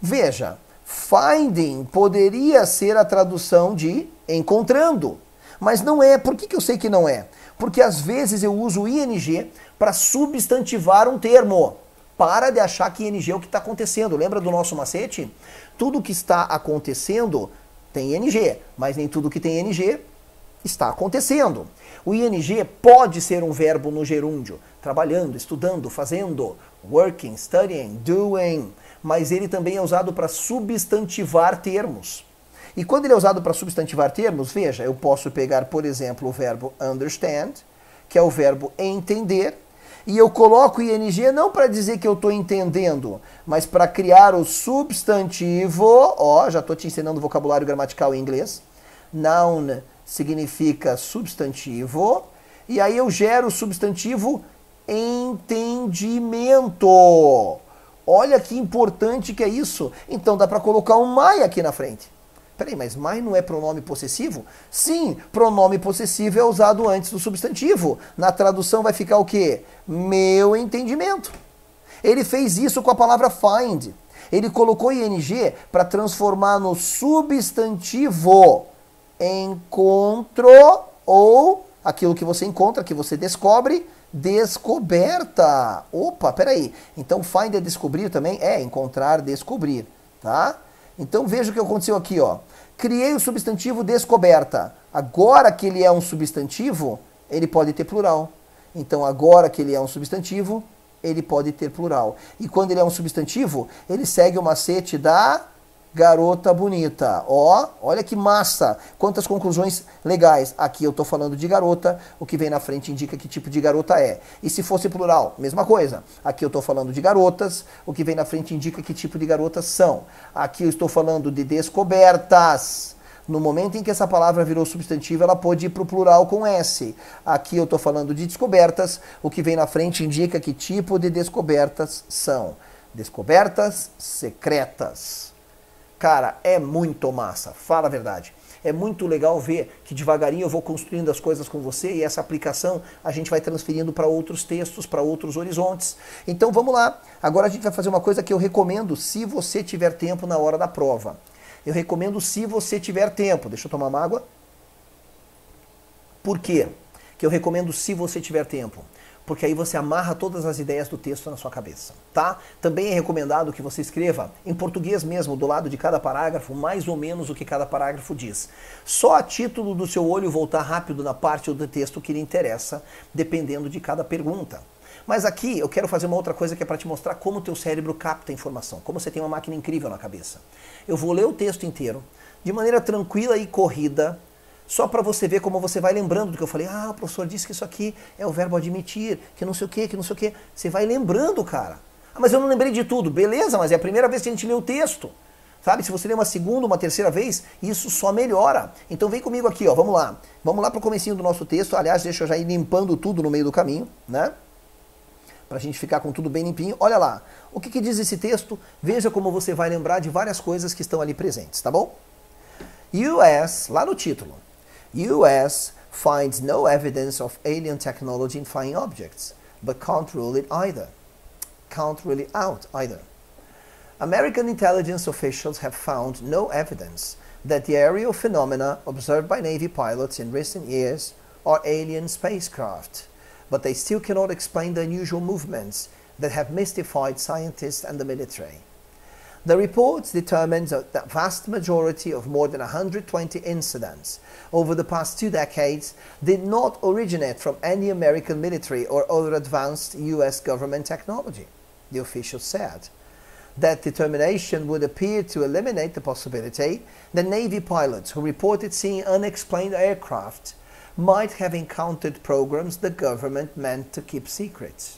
Veja, finding poderia ser a tradução de encontrando, mas não é. Por que eu sei que não é? Porque às vezes eu uso o ing para substantivar um termo. Para de achar que ing é o que está acontecendo. Lembra do nosso macete? Tudo que está acontecendo tem ing, mas nem tudo que tem ing está acontecendo. O ing pode ser um verbo no gerúndio, trabalhando, estudando, fazendo, working, studying, doing, mas ele também é usado para substantivar termos. E quando ele é usado para substantivar termos, veja, eu posso pegar, por exemplo, o verbo understand, que é o verbo entender, e eu coloco ing não para dizer que eu estou entendendo, mas para criar o substantivo. Ó, já estou te ensinando vocabulário gramatical em inglês. Noun significa substantivo. E aí eu gero o substantivo entendimento. Olha que importante que é isso. Então dá para colocar um my aqui na frente. Peraí, mas my não é pronome possessivo? Sim, pronome possessivo é usado antes do substantivo. Na tradução vai ficar o quê? Meu entendimento. Ele fez isso com a palavra find. Ele colocou ing para transformar no substantivo encontro ou aquilo que você encontra, que você descobre, descoberta. Opa, peraí. Então find é descobrir também? É, encontrar, descobrir, tá? Então veja o que aconteceu aqui, ó. Criei o substantivo descoberta. Agora que ele é um substantivo, ele pode ter plural. Então agora que ele é um substantivo, ele pode ter plural. E quando ele é um substantivo, ele segue o macete da garota bonita. Ó, olha que massa. Quantas conclusões legais. Aqui eu estou falando de garota, o que vem na frente indica que tipo de garota é. E se fosse plural, mesma coisa. Aqui eu estou falando de garotas, o que vem na frente indica que tipo de garotas são. Aqui eu estou falando de descobertas. No momento em que essa palavra virou substantivo, ela pode ir para o plural com S. Aqui eu estou falando de descobertas, o que vem na frente indica que tipo de descobertas são. Descobertas secretas. Cara, é muito massa, fala a verdade. É muito legal ver que devagarinho eu vou construindo as coisas com você e essa aplicação a gente vai transferindo para outros textos, para outros horizontes. Então vamos lá. Agora a gente vai fazer uma coisa que eu recomendo se você tiver tempo na hora da prova. Eu recomendo se você tiver tempo. Deixa eu tomar uma água. Por quê? Que eu recomendo se você tiver tempo. Porque aí você amarra todas as ideias do texto na sua cabeça, tá? Também é recomendado que você escreva em português mesmo, do lado de cada parágrafo, mais ou menos o que cada parágrafo diz. Só a título do seu olho voltar rápido na parte do texto que lhe interessa, dependendo de cada pergunta. Mas aqui eu quero fazer uma outra coisa que é para te mostrar como o teu cérebro capta a informação, como você tem uma máquina incrível na cabeça. Eu vou ler o texto inteiro, de maneira tranquila e corrida, só para você ver como você vai lembrando do que eu falei. Ah, o professor disse que isso aqui é o verbo admitir, que não sei o quê, que não sei o quê. Você vai lembrando, cara. Ah, mas eu não lembrei de tudo. Beleza, mas é a primeira vez que a gente lê o texto. Sabe, se você ler uma segunda, uma terceira vez, isso só melhora. Então vem comigo aqui, ó, vamos lá. Vamos lá para o comecinho do nosso texto. Aliás, deixa eu já ir limpando tudo no meio do caminho, né? Para a gente ficar com tudo bem limpinho. Olha lá, o que diz esse texto? Veja como você vai lembrar de várias coisas que estão ali presentes, tá bom? US, lá no título. US finds no evidence of alien technology in flying objects, but can't rule it either. Can't rule it out either. American intelligence officials have found no evidence that the aerial phenomena observed by Navy pilots in recent years are alien spacecraft, but they still cannot explain the unusual movements that have mystified scientists and the military. The reports determined that the vast majority of more than 120 incidents over the past 2 decades did not originate from any American military or other advanced US government technology, the officials said. That determination would appear to eliminate the possibility that Navy pilots who reported seeing unexplained aircraft might have encountered programs the government meant to keep secret.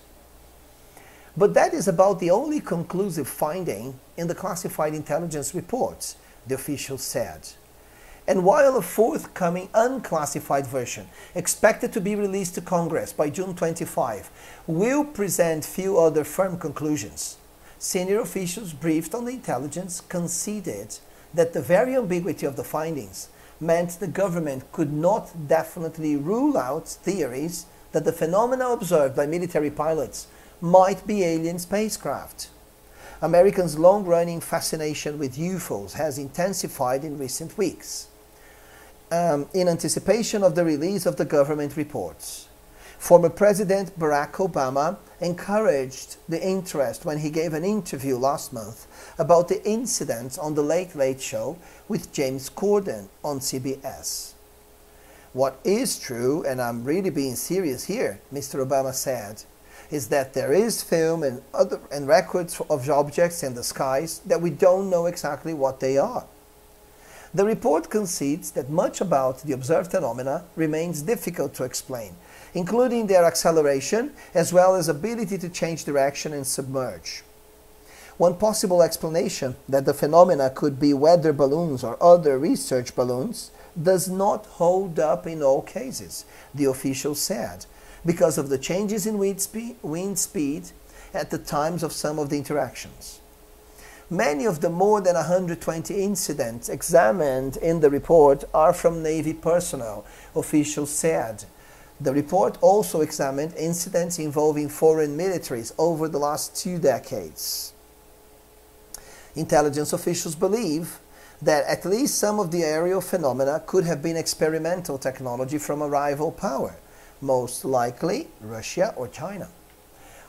But that is about the only conclusive finding in the classified intelligence reports, the officials said. And while a forthcoming unclassified version, expected to be released to Congress by June 25, will present few other firm conclusions, senior officials briefed on the intelligence conceded that the very ambiguity of the findings meant the government could not definitely rule out theories that the phenomena observed by military pilots might be alien spacecraft. Americans' long-running fascination with UFOs has intensified in recent weeks, in anticipation of the release of the government reports. Former President Barack Obama encouraged the interest when he gave an interview last month about the incident on the Late Late Show with James Corden on CBS. What is true, and I'm really being serious here, Mr. Obama said, is that there is film and records of objects in the skies that we don't know exactly what they are. The report concedes that much about the observed phenomena remains difficult to explain, including their acceleration as well as ability to change direction and submerge. One possible explanation that the phenomena could be weather balloons or other research balloons does not hold up in all cases, the official said, because of the changes in wind speed at the times of some of the interactions. Many of the more than 120 incidents examined in the report are from Navy personnel, officials said. The report also examined incidents involving foreign militaries over the last 2 decades. Intelligence officials believe that at least some of the aerial phenomena could have been experimental technology from a rival power, most likely Russia or China.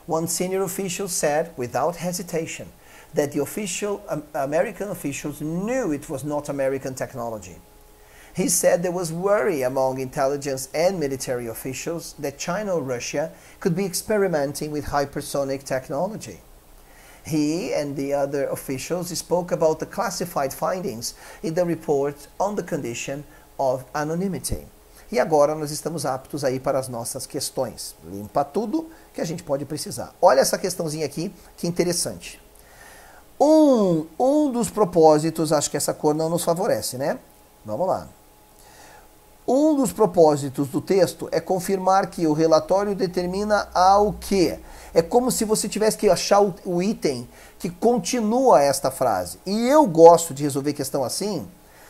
One senior official said, without hesitation, that the American officials knew it was not American technology. He said there was worry among intelligence and military officials that China or Russia could be experimenting with hypersonic technology. He and the other officials spoke about the classified findings in the report on the condition of anonymity. E agora nós estamos aptos aí para as nossas questões. Limpa tudo que a gente pode precisar. Olha essa questãozinha aqui, que interessante. Um dos propósitos, acho que essa cor não nos favorece, né? Vamos lá. Um dos propósitos do texto é confirmar que o relatório determina ao que. É como se você tivesse que achar o item que continua esta frase. E eu gosto de resolver questão assim,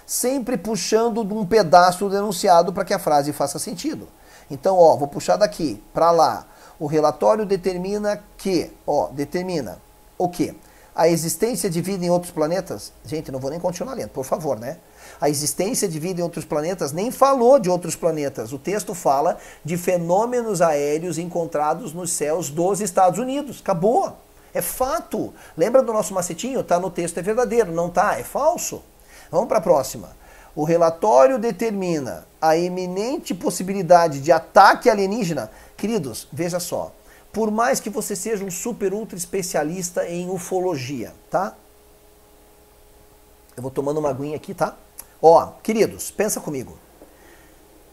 sempre puxando de um pedaço do enunciado para que a frase faça sentido. Então, ó, vou puxar daqui para lá. O relatório determina que, ó, determina o quê? A existência de vida em outros planetas? Gente, não vou nem continuar lendo, por favor, né? A existência de vida em outros planetas nem falou de outros planetas. O texto fala de fenômenos aéreos encontrados nos céus dos Estados Unidos. Acabou. É fato. Lembra do nosso macetinho? Tá no texto, é verdadeiro. Não tá, é falso. Vamos para a próxima. O relatório determina a iminente possibilidade de ataque alienígena. Queridos, veja só. Por mais que você seja um super ultra especialista em ufologia, tá? Eu vou tomando uma aguinha aqui, tá? Ó, queridos, pensa comigo.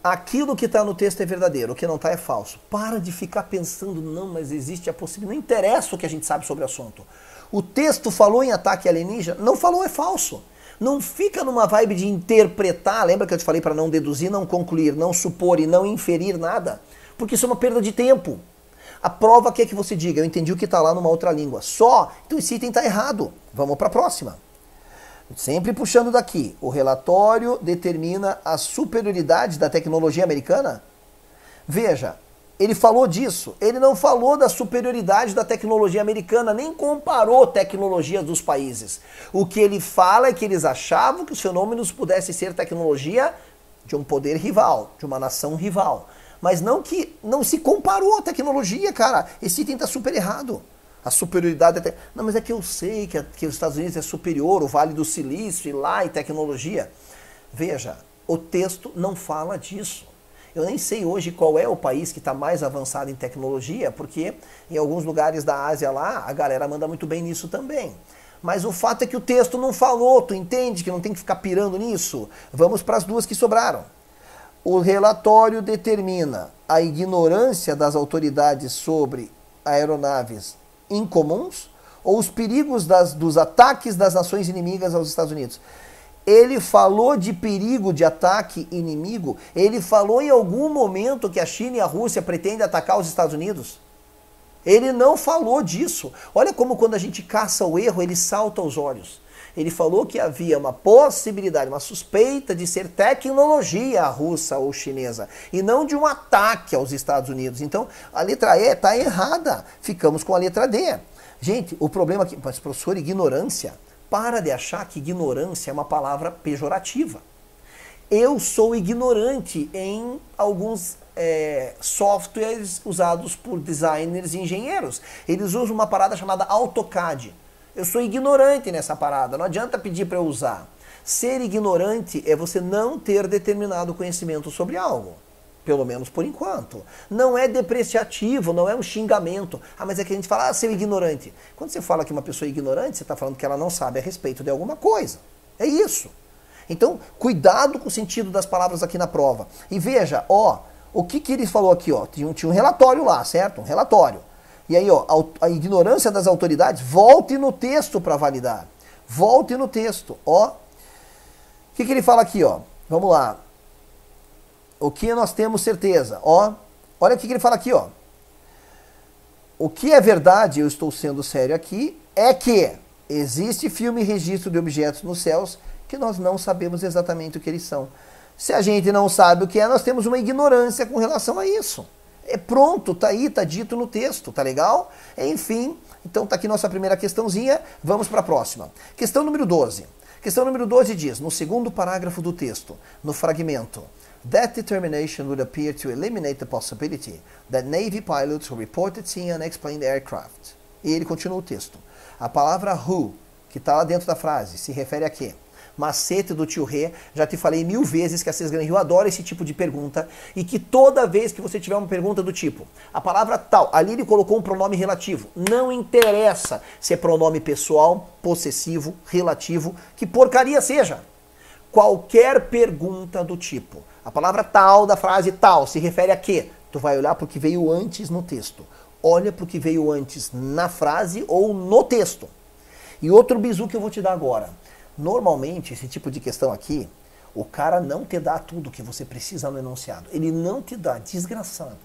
Aquilo que está no texto é verdadeiro, o que não está é falso. Para de ficar pensando, não, mas existe a possibilidade. Não interessa o que a gente sabe sobre o assunto. O texto falou em ataque alienígena? Não falou, é falso. Não fica numa vibe de interpretar, lembra que eu te falei para não deduzir, não concluir, não supor e não inferir nada? Porque isso é uma perda de tempo. A prova quer que você diga, eu entendi o que está lá numa outra língua. Só, então esse item está errado. Vamos para a próxima. Sempre puxando daqui. O relatório determina a superioridade da tecnologia americana? Veja, ele falou disso. Ele não falou da superioridade da tecnologia americana, nem comparou tecnologias dos países. O que ele fala é que eles achavam que os fenômenos pudessem ser tecnologia de um poder rival, de uma nação rival. Mas não que não se comparou a tecnologia, cara. Esse item está super errado. A superioridade... Não, mas é que eu sei que os Estados Unidos é superior, o Vale do Silício e lá em tecnologia. Veja, o texto não fala disso. Eu nem sei hoje qual é o país que está mais avançado em tecnologia, porque em alguns lugares da Ásia lá, a galera manda muito bem nisso também. Mas o fato é que o texto não falou, tu entende que não tem que ficar pirando nisso? Vamos para as duas que sobraram. O relatório determina a ignorância das autoridades sobre aeronaves incomuns ou os perigos dos ataques das nações inimigas aos Estados Unidos. Ele falou de perigo de ataque inimigo? Ele falou em algum momento que a China e a Rússia pretendem atacar os Estados Unidos? Ele não falou disso. Olha como quando a gente caça o erro, ele salta aos olhos. Ele falou que havia uma possibilidade, uma suspeita de ser tecnologia russa ou chinesa e não de um ataque aos Estados Unidos. Então, a letra E está errada. Ficamos com a letra D. Gente, o problema aqui, mas professor, ignorância, para de achar que ignorância é uma palavra pejorativa. Eu sou ignorante em alguns softwares usados por designers e engenheiros. Eles usam uma parada chamada AutoCAD. Eu sou ignorante nessa parada, não adianta pedir para eu usar. Ser ignorante é você não ter determinado conhecimento sobre algo. Pelo menos por enquanto. Não é depreciativo, não é um xingamento. Ah, mas é que a gente fala, ah, seu ignorante. Quando você fala que uma pessoa é ignorante, você está falando que ela não sabe a respeito de alguma coisa. É isso. Então, cuidado com o sentido das palavras aqui na prova. E veja, ó, o que ele falou aqui, ó? Tinha um relatório lá, certo? Um relatório. E aí, ó, a ignorância das autoridades, volte no texto para validar. Volte no texto, ó. O que ele fala aqui, ó? Vamos lá. O que nós temos certeza, ó. Olha o que ele fala aqui, ó. O que é verdade, eu estou sendo sério aqui, é que existe filme e registro de objetos nos céus que nós não sabemos exatamente o que eles são. Se a gente não sabe o que é, nós temos uma ignorância com relação a isso. É pronto, tá aí, tá dito no texto, tá legal? Enfim, então tá aqui nossa primeira questãozinha, vamos para a próxima. Questão número 12. Questão número 12 diz, no segundo parágrafo do texto, no fragmento, that determination would appear to eliminate the possibility that Navy pilots who reported seeing unexplained aircraft. E ele continua o texto. A palavra who, que está lá dentro da frase, se refere a quê? Macete do tio Rê, já te falei 1000 vezes que a Cisgrande Rio adora esse tipo de pergunta e que toda vez que você tiver uma pergunta do tipo, a palavra tal, ali ele colocou um pronome relativo, não interessa se é pronome pessoal, possessivo, relativo, que porcaria seja. Qualquer pergunta do tipo, a palavra tal da frase tal se refere a quê? Tu vai olhar para o que veio antes no texto. Olha para o que veio antes na frase ou no texto. E outro bizu que eu vou te dar agora. Normalmente, esse tipo de questão aqui, O cara não te dá tudo que você precisa no enunciado. Ele não te dá, desgraçado.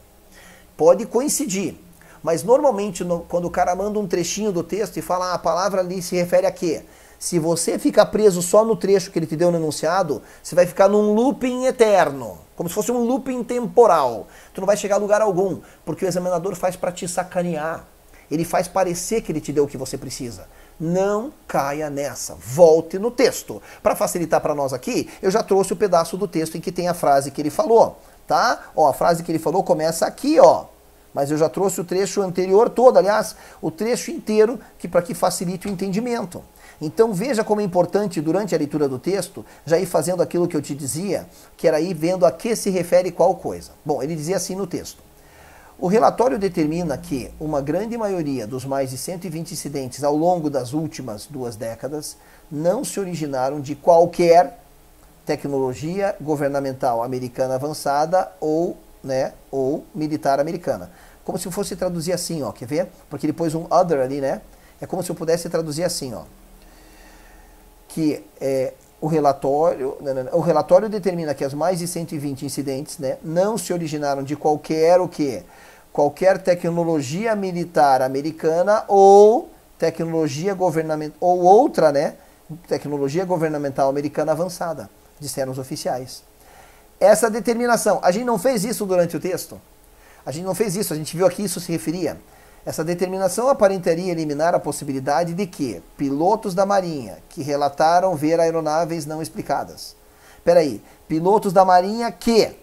Pode coincidir, mas normalmente quando o cara manda um trechinho do texto e fala a palavra ali se refere a quê? Se você ficar preso só no trecho que ele te deu no enunciado, você vai ficar num looping eterno, como se fosse um looping temporal. Tu não vai chegar a lugar algum, porque o examinador faz para te sacanear. Ele faz parecer que ele te deu o que você precisa. Não caia nessa. Volte no texto. Para facilitar para nós aqui, eu já trouxe o pedaço do texto em que tem a frase que ele falou, tá? Ó, a frase que ele falou começa aqui, ó. Mas eu já trouxe o trecho anterior todo, aliás, o trecho inteiro, para que facilite o entendimento. Então veja como é importante, durante a leitura do texto, já ir fazendo aquilo que eu te dizia, que era ir vendo a que se refere qual coisa. Bom, ele dizia assim no texto. O relatório determina que uma grande maioria dos mais de 120 incidentes ao longo das últimas 2 décadas não se originaram de qualquer tecnologia governamental americana avançada ou militar americana. Como se eu fosse traduzir assim, ó, quer ver? Porque ele pôs um other ali, né? É como se eu pudesse traduzir assim, ó. Que o relatório determina que as mais de 120 incidentes, né, não se originaram de qualquer o quê? Qualquer tecnologia militar americana ou tecnologia governamental ou outra, né, tecnologia governamental americana avançada, disseram os oficiais. Essa determinação, a gente não fez isso durante o texto. A gente não fez isso, a gente viu aqui isso se referia. Essa determinação aparentaria eliminar a possibilidade de que pilotos da Marinha que relataram ver aeronaves não explicadas. Peraí, pilotos da Marinha que?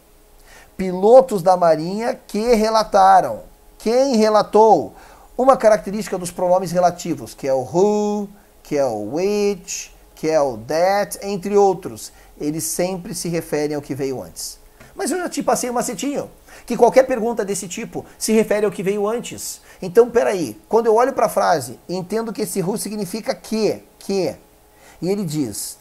Pilotos da Marinha que relataram. Quem relatou? Uma característica dos pronomes relativos, que é o who, que é o which, que é o that, entre outros. Eles sempre se referem ao que veio antes. Mas eu já te passei um macetinho, que qualquer pergunta desse tipo se refere ao que veio antes. Então, peraí, quando eu olho para a frase, entendo que esse who significa que, e ele diz,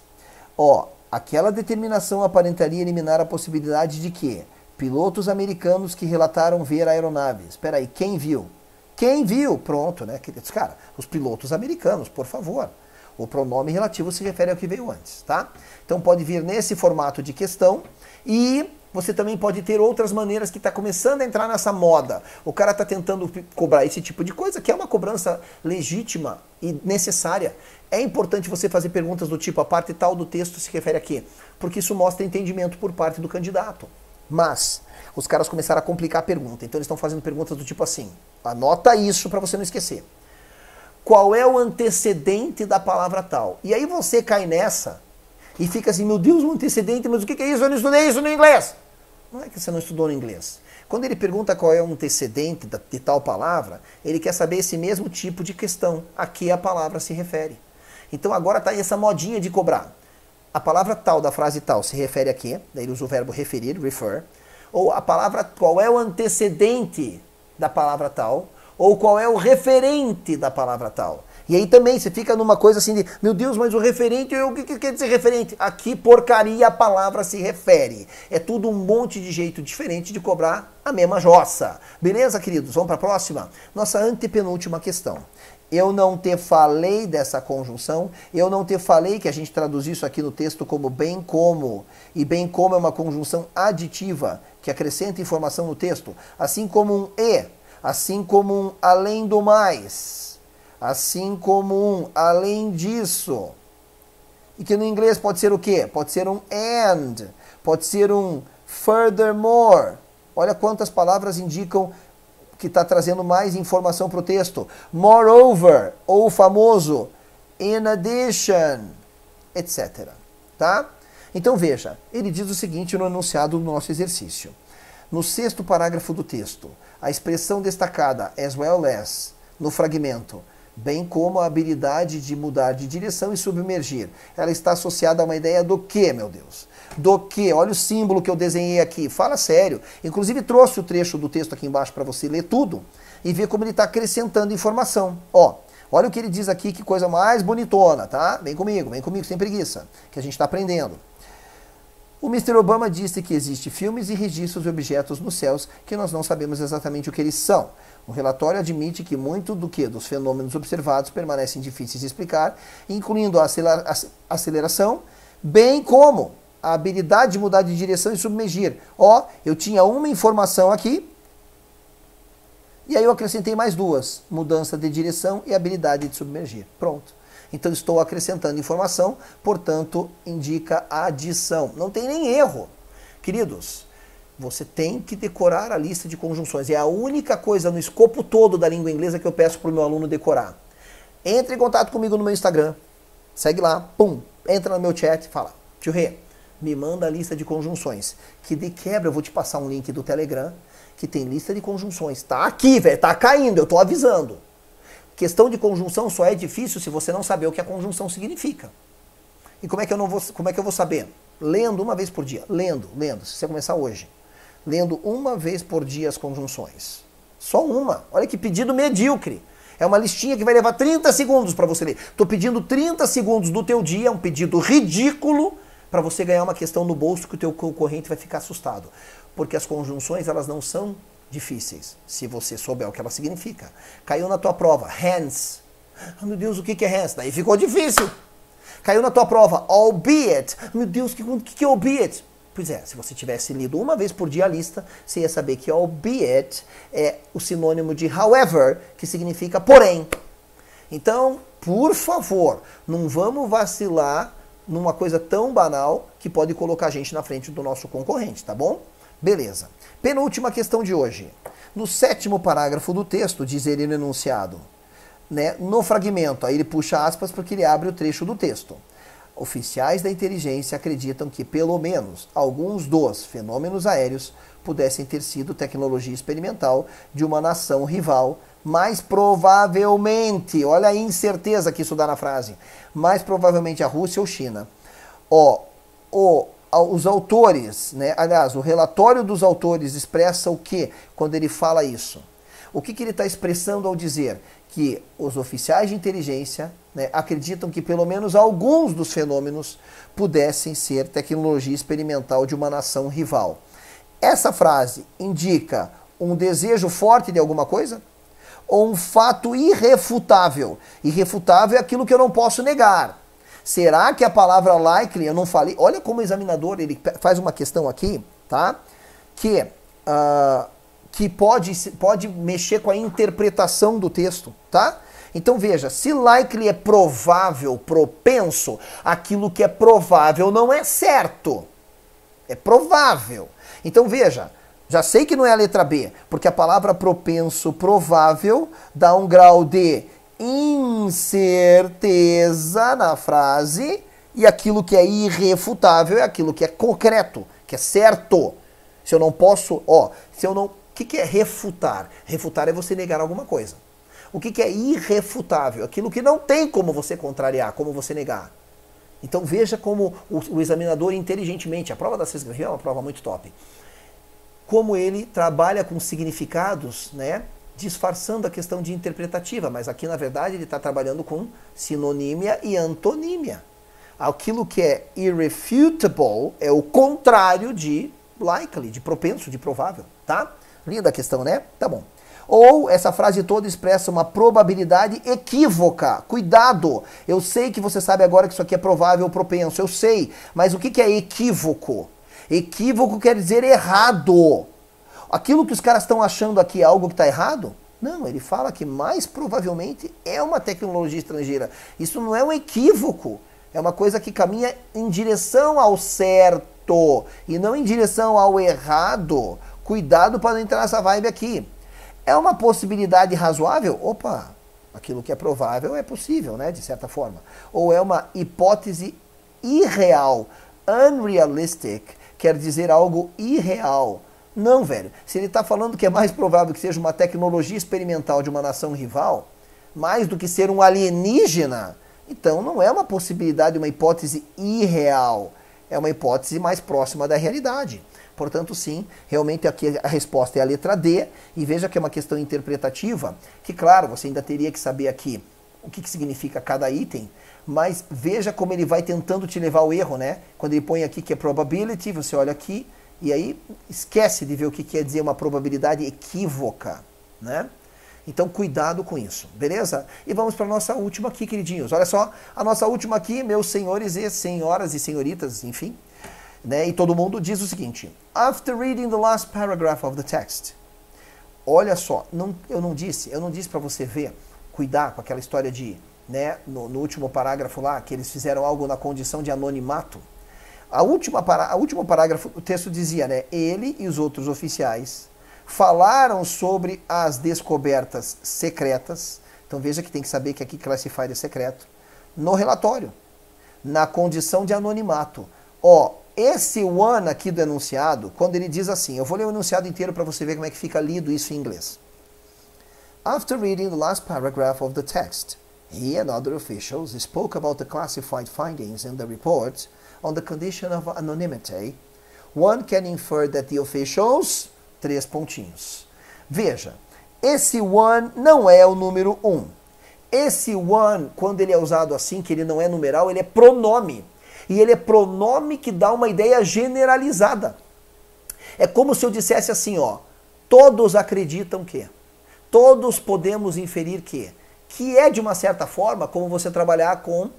ó, aquela determinação aparentaria eliminar a possibilidade de que pilotos americanos que relataram ver aeronaves. Peraí, quem viu? Quem viu? Pronto, né? Cara, os pilotos americanos, por favor. O pronome relativo se refere ao que veio antes, tá? Então pode vir nesse formato de questão e você também pode ter outras maneiras que está começando a entrar nessa moda. O cara está tentando cobrar esse tipo de coisa, que é uma cobrança legítima e necessária. É importante você fazer perguntas do tipo, a parte tal do texto se refere a quê? Porque isso mostra entendimento por parte do candidato. Mas os caras começaram a complicar a pergunta. Então eles estão fazendo perguntas do tipo assim, anota isso para você não esquecer. Qual é o antecedente da palavra tal? E aí você cai nessa e fica assim, meu Deus, um antecedente, mas o que é isso? Eu não estudei isso no inglês. Não é que você não estudou no inglês. Quando ele pergunta qual é o antecedente de tal palavra, ele quer saber esse mesmo tipo de questão a que a palavra se refere. Então agora está essa modinha de cobrar. A palavra tal da frase tal se refere a quê? Daí ele usa o verbo referir, refer. Ou a palavra, qual é o antecedente da palavra tal? Ou qual é o referente da palavra tal? E aí também você fica numa coisa assim de, meu Deus, mas o referente, o que quer dizer referente? A que porcaria a palavra se refere? É tudo um monte de jeito diferente de cobrar a mesma jossa. Beleza, queridos? Vamos para a próxima? Nossa antepenúltima questão. Eu não te falei dessa conjunção, eu não te falei que a gente traduziu isso aqui no texto como bem como, e bem como é uma conjunção aditiva, que acrescenta informação no texto, assim como um e, assim como um além do mais, assim como um além disso. E que no inglês pode ser o quê? Pode ser um and, pode ser um furthermore. Olha quantas palavras indicam que está trazendo mais informação para o texto. Moreover, ou o famoso in addition, etc. Tá? Então veja, ele diz o seguinte no enunciado do nosso exercício. No 6º parágrafo do texto, a expressão destacada as well as, no fragmento, bem como a habilidade de mudar de direção e submergir, ela está associada a uma ideia do que, meu Deus? Do que? Olha o símbolo que eu desenhei aqui. Fala sério. Inclusive trouxe o trecho do texto aqui embaixo para você ler tudo e ver como ele está acrescentando informação. Ó, olha o que ele diz aqui, que coisa mais bonitona, tá? Vem comigo, sem preguiça, que a gente está aprendendo. O Mr. Obama disse que existem filmes e registros de objetos nos céus que nós não sabemos exatamente o que eles são. O relatório admite que muito dos fenômenos observados permanecem difíceis de explicar, incluindo a aceleração, bem como a habilidade de mudar de direção e submergir. Ó, eu tinha uma informação aqui, e aí eu acrescentei mais duas, mudança de direção e habilidade de submergir. Pronto. Então estou acrescentando informação, portanto indica adição. Não tem nem erro. Queridos, você tem que decorar a lista de conjunções. É a única coisa no escopo todo da língua inglesa que eu peço para o meu aluno decorar. Entre em contato comigo no meu Instagram, segue lá, pum, entra no meu chat e fala, tio Rê, me manda a lista de conjunções. Que de quebra eu vou te passar um link do Telegram que tem lista de conjunções. Tá aqui, velho, tá caindo, eu tô avisando. Questão de conjunção só é difícil se você não saber o que a conjunção significa. E como é que eu vou saber? Lendo uma vez por dia. Lendo. Se você começar hoje. Lendo uma vez por dia as conjunções. Só uma. Olha que pedido medíocre. É uma listinha que vai levar 30 segundos para você ler. Estou pedindo 30 segundos do teu dia, é um pedido ridículo, para você ganhar uma questão no bolso que o teu concorrente vai ficar assustado. Porque as conjunções, elas não são difíceis, se você souber o que ela significa. Caiu na tua prova, hence. Oh, meu Deus, o que é hence? Daí ficou difícil. Caiu na tua prova, albeit. Meu Deus, o que é albeit? Pois é, se você tivesse lido uma vez por dia a lista, você ia saber que albeit é o sinônimo de however, que significa porém. Então, por favor, não vamos vacilar numa coisa tão banal que pode colocar a gente na frente do nosso concorrente, tá bom? Beleza. Penúltima questão de hoje. No 7º parágrafo do texto, diz ele no enunciado, né, no fragmento, aí ele puxa aspas porque ele abre o trecho do texto. Oficiais da inteligência acreditam que, pelo menos, alguns dos fenômenos aéreos pudessem ter sido tecnologia experimental de uma nação rival, mais provavelmente, olha a incerteza que isso dá na frase, mais provavelmente a Rússia ou China. Os autores, né, aliás, o relatório dos autores expressa o que quando ele fala isso? O que ele está expressando ao dizer que os oficiais de inteligência, né, acreditam que pelo menos alguns dos fenômenos pudessem ser tecnologia experimental de uma nação rival? Essa frase indica um desejo forte de alguma coisa? Ou um fato irrefutável? Irrefutável é aquilo que eu não posso negar. Será que a palavra likely, eu não falei, olha como o examinador ele faz uma questão aqui, tá? Que pode mexer com a interpretação do texto, tá? Então veja, se likely é provável, propenso, aquilo que é provável não é certo. É provável. Então veja, já sei que não é a letra B, porque a palavra propenso, provável, dá um grau de incerteza na frase, e aquilo que é irrefutável é aquilo que é concreto, que é certo. Se eu não posso, o que é refutar? Refutar é você negar alguma coisa. O que é irrefutável? Aquilo que não tem como você contrariar, como você negar. Então veja como o examinador inteligentemente, a prova da sexta-feira é uma prova muito top, como ele trabalha com significados, né, disfarçando a questão de interpretativa, mas aqui na verdade ele está trabalhando com sinonímia e antonímia. Aquilo que é irrefutable é o contrário de likely, de propenso, de provável, tá? Linda a questão, né? Tá bom. Ou essa frase toda expressa uma probabilidade equívoca. Cuidado! Eu sei que você sabe agora que isso aqui é provável ou propenso, eu sei, mas o que é equívoco? Equívoco quer dizer errado. Aquilo que os caras estão achando aqui é algo que está errado? Não, ele fala que mais provavelmente é uma tecnologia estrangeira. Isso não é um equívoco, é uma coisa que caminha em direção ao certo e não em direção ao errado. Cuidado para não entrar nessa vibe aqui. É uma possibilidade razoável? Opa, aquilo que é provável é possível, né, de certa forma. Ou é uma hipótese irreal, unrealistic, quer dizer algo irreal. Não, velho. Se ele está falando que é mais provável que seja uma tecnologia experimental de uma nação rival, mais do que ser um alienígena, então não é uma possibilidade, uma hipótese irreal. É uma hipótese mais próxima da realidade. Portanto, sim, realmente aqui a resposta é a letra D, e veja que é uma questão interpretativa, que claro, você ainda teria que saber aqui o que significa cada item, mas veja como ele vai tentando te levar ao erro, né? Quando ele põe aqui que é probability, você olha aqui, e aí esquece de ver o que quer dizer uma probabilidade equívoca, né? Então, cuidado com isso, beleza? E vamos para a nossa última aqui, queridinhos. Olha só, a nossa última aqui, meus senhores e senhoras e senhoritas, enfim. né? E todo mundo diz o seguinte: after reading the last paragraph of the text. Olha só, eu não disse para você ver, cuidar com aquela história de, né, no último parágrafo lá, que eles fizeram algo na condição de anonimato. O último parágrafo, o texto dizia, né, ele e os outros oficiais falaram sobre as descobertas secretas. Então veja que tem que saber que aqui classified é secreto. No relatório, na condição de anonimato. Ó, esse one aqui do enunciado, quando ele diz assim, eu vou ler o enunciado inteiro para você ver como é que fica lido isso em inglês. After reading the last paragraph of the text, he and other officials spoke about the classified findings in the report on the condition of anonymity. One can infer that the officials... 3 pontinhos. Veja, esse one não é o número 1. Esse one, quando ele é usado assim, que ele não é numeral, ele é pronome. E ele é pronome que dá uma ideia generalizada. É como se eu dissesse assim, ó, todos acreditam que, todos podemos inferir que é de uma certa forma como você trabalhar com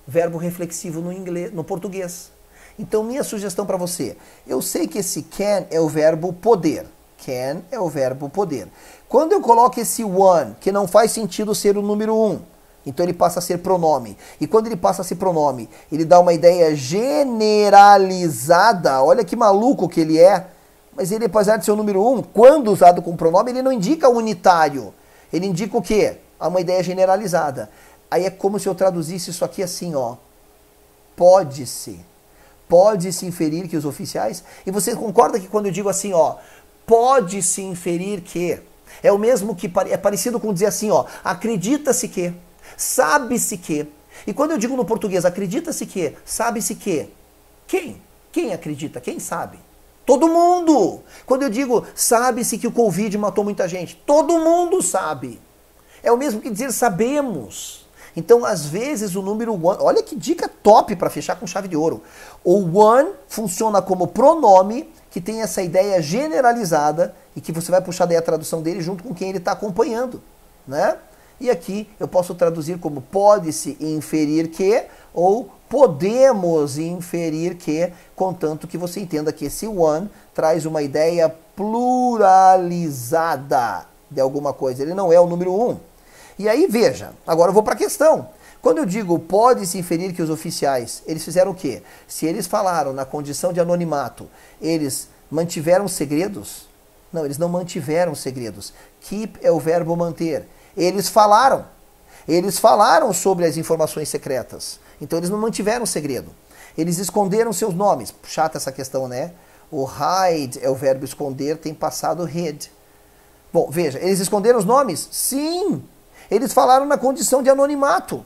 verbo reflexivo no inglês, no português. Então, minha sugestão para você, eu sei que esse can é o verbo poder. Can é o verbo poder. Quando eu coloco esse one, que não faz sentido ser o número 1, então ele passa a ser pronome. E quando ele passa a ser pronome, ele dá uma ideia generalizada. Olha que maluco que ele é. Mas ele, apesar de ser o número 1, quando usado com pronome, ele não indica unitário. Ele indica o quê? Uma ideia generalizada. Aí é como se eu traduzisse isso aqui assim, ó. Pode-se inferir que os oficiais... E você concorda que quando eu digo assim, ó, pode-se inferir que... É o mesmo que... É parecido com dizer assim, ó, acredita-se que, sabe-se que... E quando eu digo no português, acredita-se que, sabe-se que... Quem? Quem acredita? Quem sabe? Todo mundo! Quando eu digo, sabe-se que o Covid matou muita gente, todo mundo sabe. É o mesmo que dizer sabemos. Então, às vezes, o número one... Olha que dica top para fechar com chave de ouro. O one funciona como pronome que tem essa ideia generalizada e que você vai puxar daí a tradução dele junto com quem ele está acompanhando, né? E aqui eu posso traduzir como pode-se inferir que ou podemos inferir que, contanto que você entenda que esse one traz uma ideia pluralizada de alguma coisa. Ele não é o número 1. E aí, veja, agora eu vou para a questão. Quando eu digo pode-se inferir que os oficiais, eles fizeram o quê? Se eles falaram na condição de anonimato, eles mantiveram segredos? Não, eles não mantiveram segredos. Keep é o verbo manter. Eles falaram sobre as informações secretas. Então eles não mantiveram segredo. Eles esconderam seus nomes. Chata essa questão, né? O hide é o verbo esconder, tem passado hid. Bom, veja, eles esconderam os nomes? Sim! Eles falaram na condição de anonimato.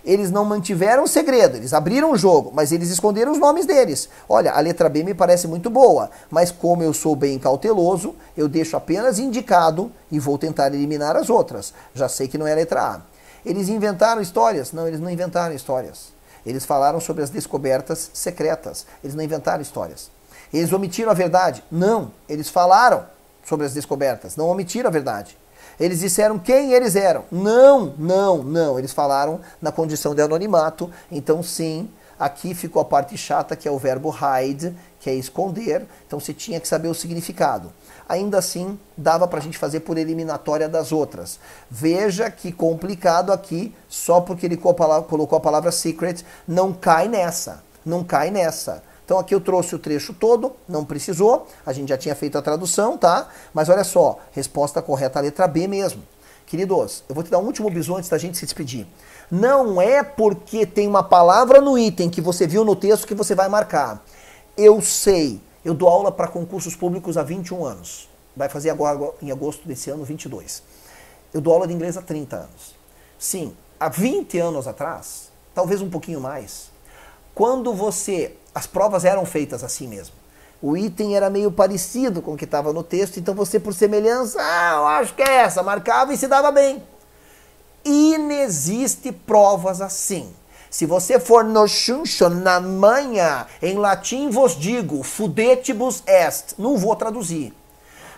Eles não mantiveram o segredo, eles abriram o jogo, mas eles esconderam os nomes deles. Olha, a letra B me parece muito boa, mas como eu sou bem cauteloso, eu deixo apenas indicado e vou tentar eliminar as outras. Já sei que não é a letra A. Eles inventaram histórias? Não, eles não inventaram histórias. Eles falaram sobre as descobertas secretas. Eles não inventaram histórias. Eles omitiram a verdade? Não, eles falaram sobre as descobertas, não omitiram a verdade. Eles disseram quem eles eram? Não. Eles falaram na condição de anonimato. Então, sim, aqui ficou a parte chata, que é o verbo hide, que é esconder. Então, você tinha que saber o significado. Ainda assim, dava para a gente fazer por eliminatória das outras. Veja que complicado aqui, só porque ele colocou a palavra secret, não cai nessa. Não cai nessa. Então aqui eu trouxe o trecho todo, não precisou, a gente já tinha feito a tradução, tá? Mas olha só, resposta correta, a letra B mesmo. Queridos, eu vou te dar um último bisu antes da gente se despedir. Não é porque tem uma palavra no item que você viu no texto que você vai marcar. Eu sei, eu dou aula para concursos públicos há 21 anos. Vai fazer agora, em agosto desse ano, 22. Eu dou aula de inglês há 30 anos. Sim, há 20 anos atrás, talvez um pouquinho mais, quando as provas eram feitas assim mesmo. O item era meio parecido com o que estava no texto, então você, por semelhança, eu acho que é essa, marcava e se dava bem. Inexiste provas assim. Se você for no chuncho, na manha, em latim vos digo, fudetibus est, não vou traduzir.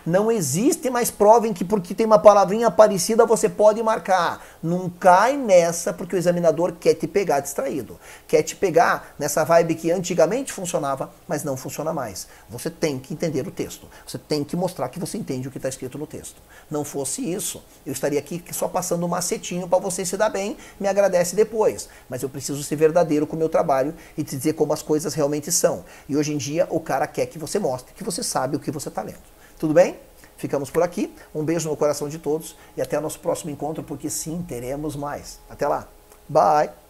Não existe mais prova em que porque tem uma palavrinha parecida você pode marcar. Não cai nessa porque o examinador quer te pegar distraído. Quer te pegar nessa vibe que antigamente funcionava, mas não funciona mais. Você tem que entender o texto. Você tem que mostrar que você entende o que está escrito no texto. Não fosse isso, eu estaria aqui só passando um macetinho para você se dar bem, me agradece depois. Mas eu preciso ser verdadeiro com o meu trabalho e te dizer como as coisas realmente são. E hoje em dia o cara quer que você mostre que você sabe o que você está lendo. Tudo bem? Ficamos por aqui. Um beijo no coração de todos e até o nosso próximo encontro, porque sim, teremos mais. Até lá. Bye!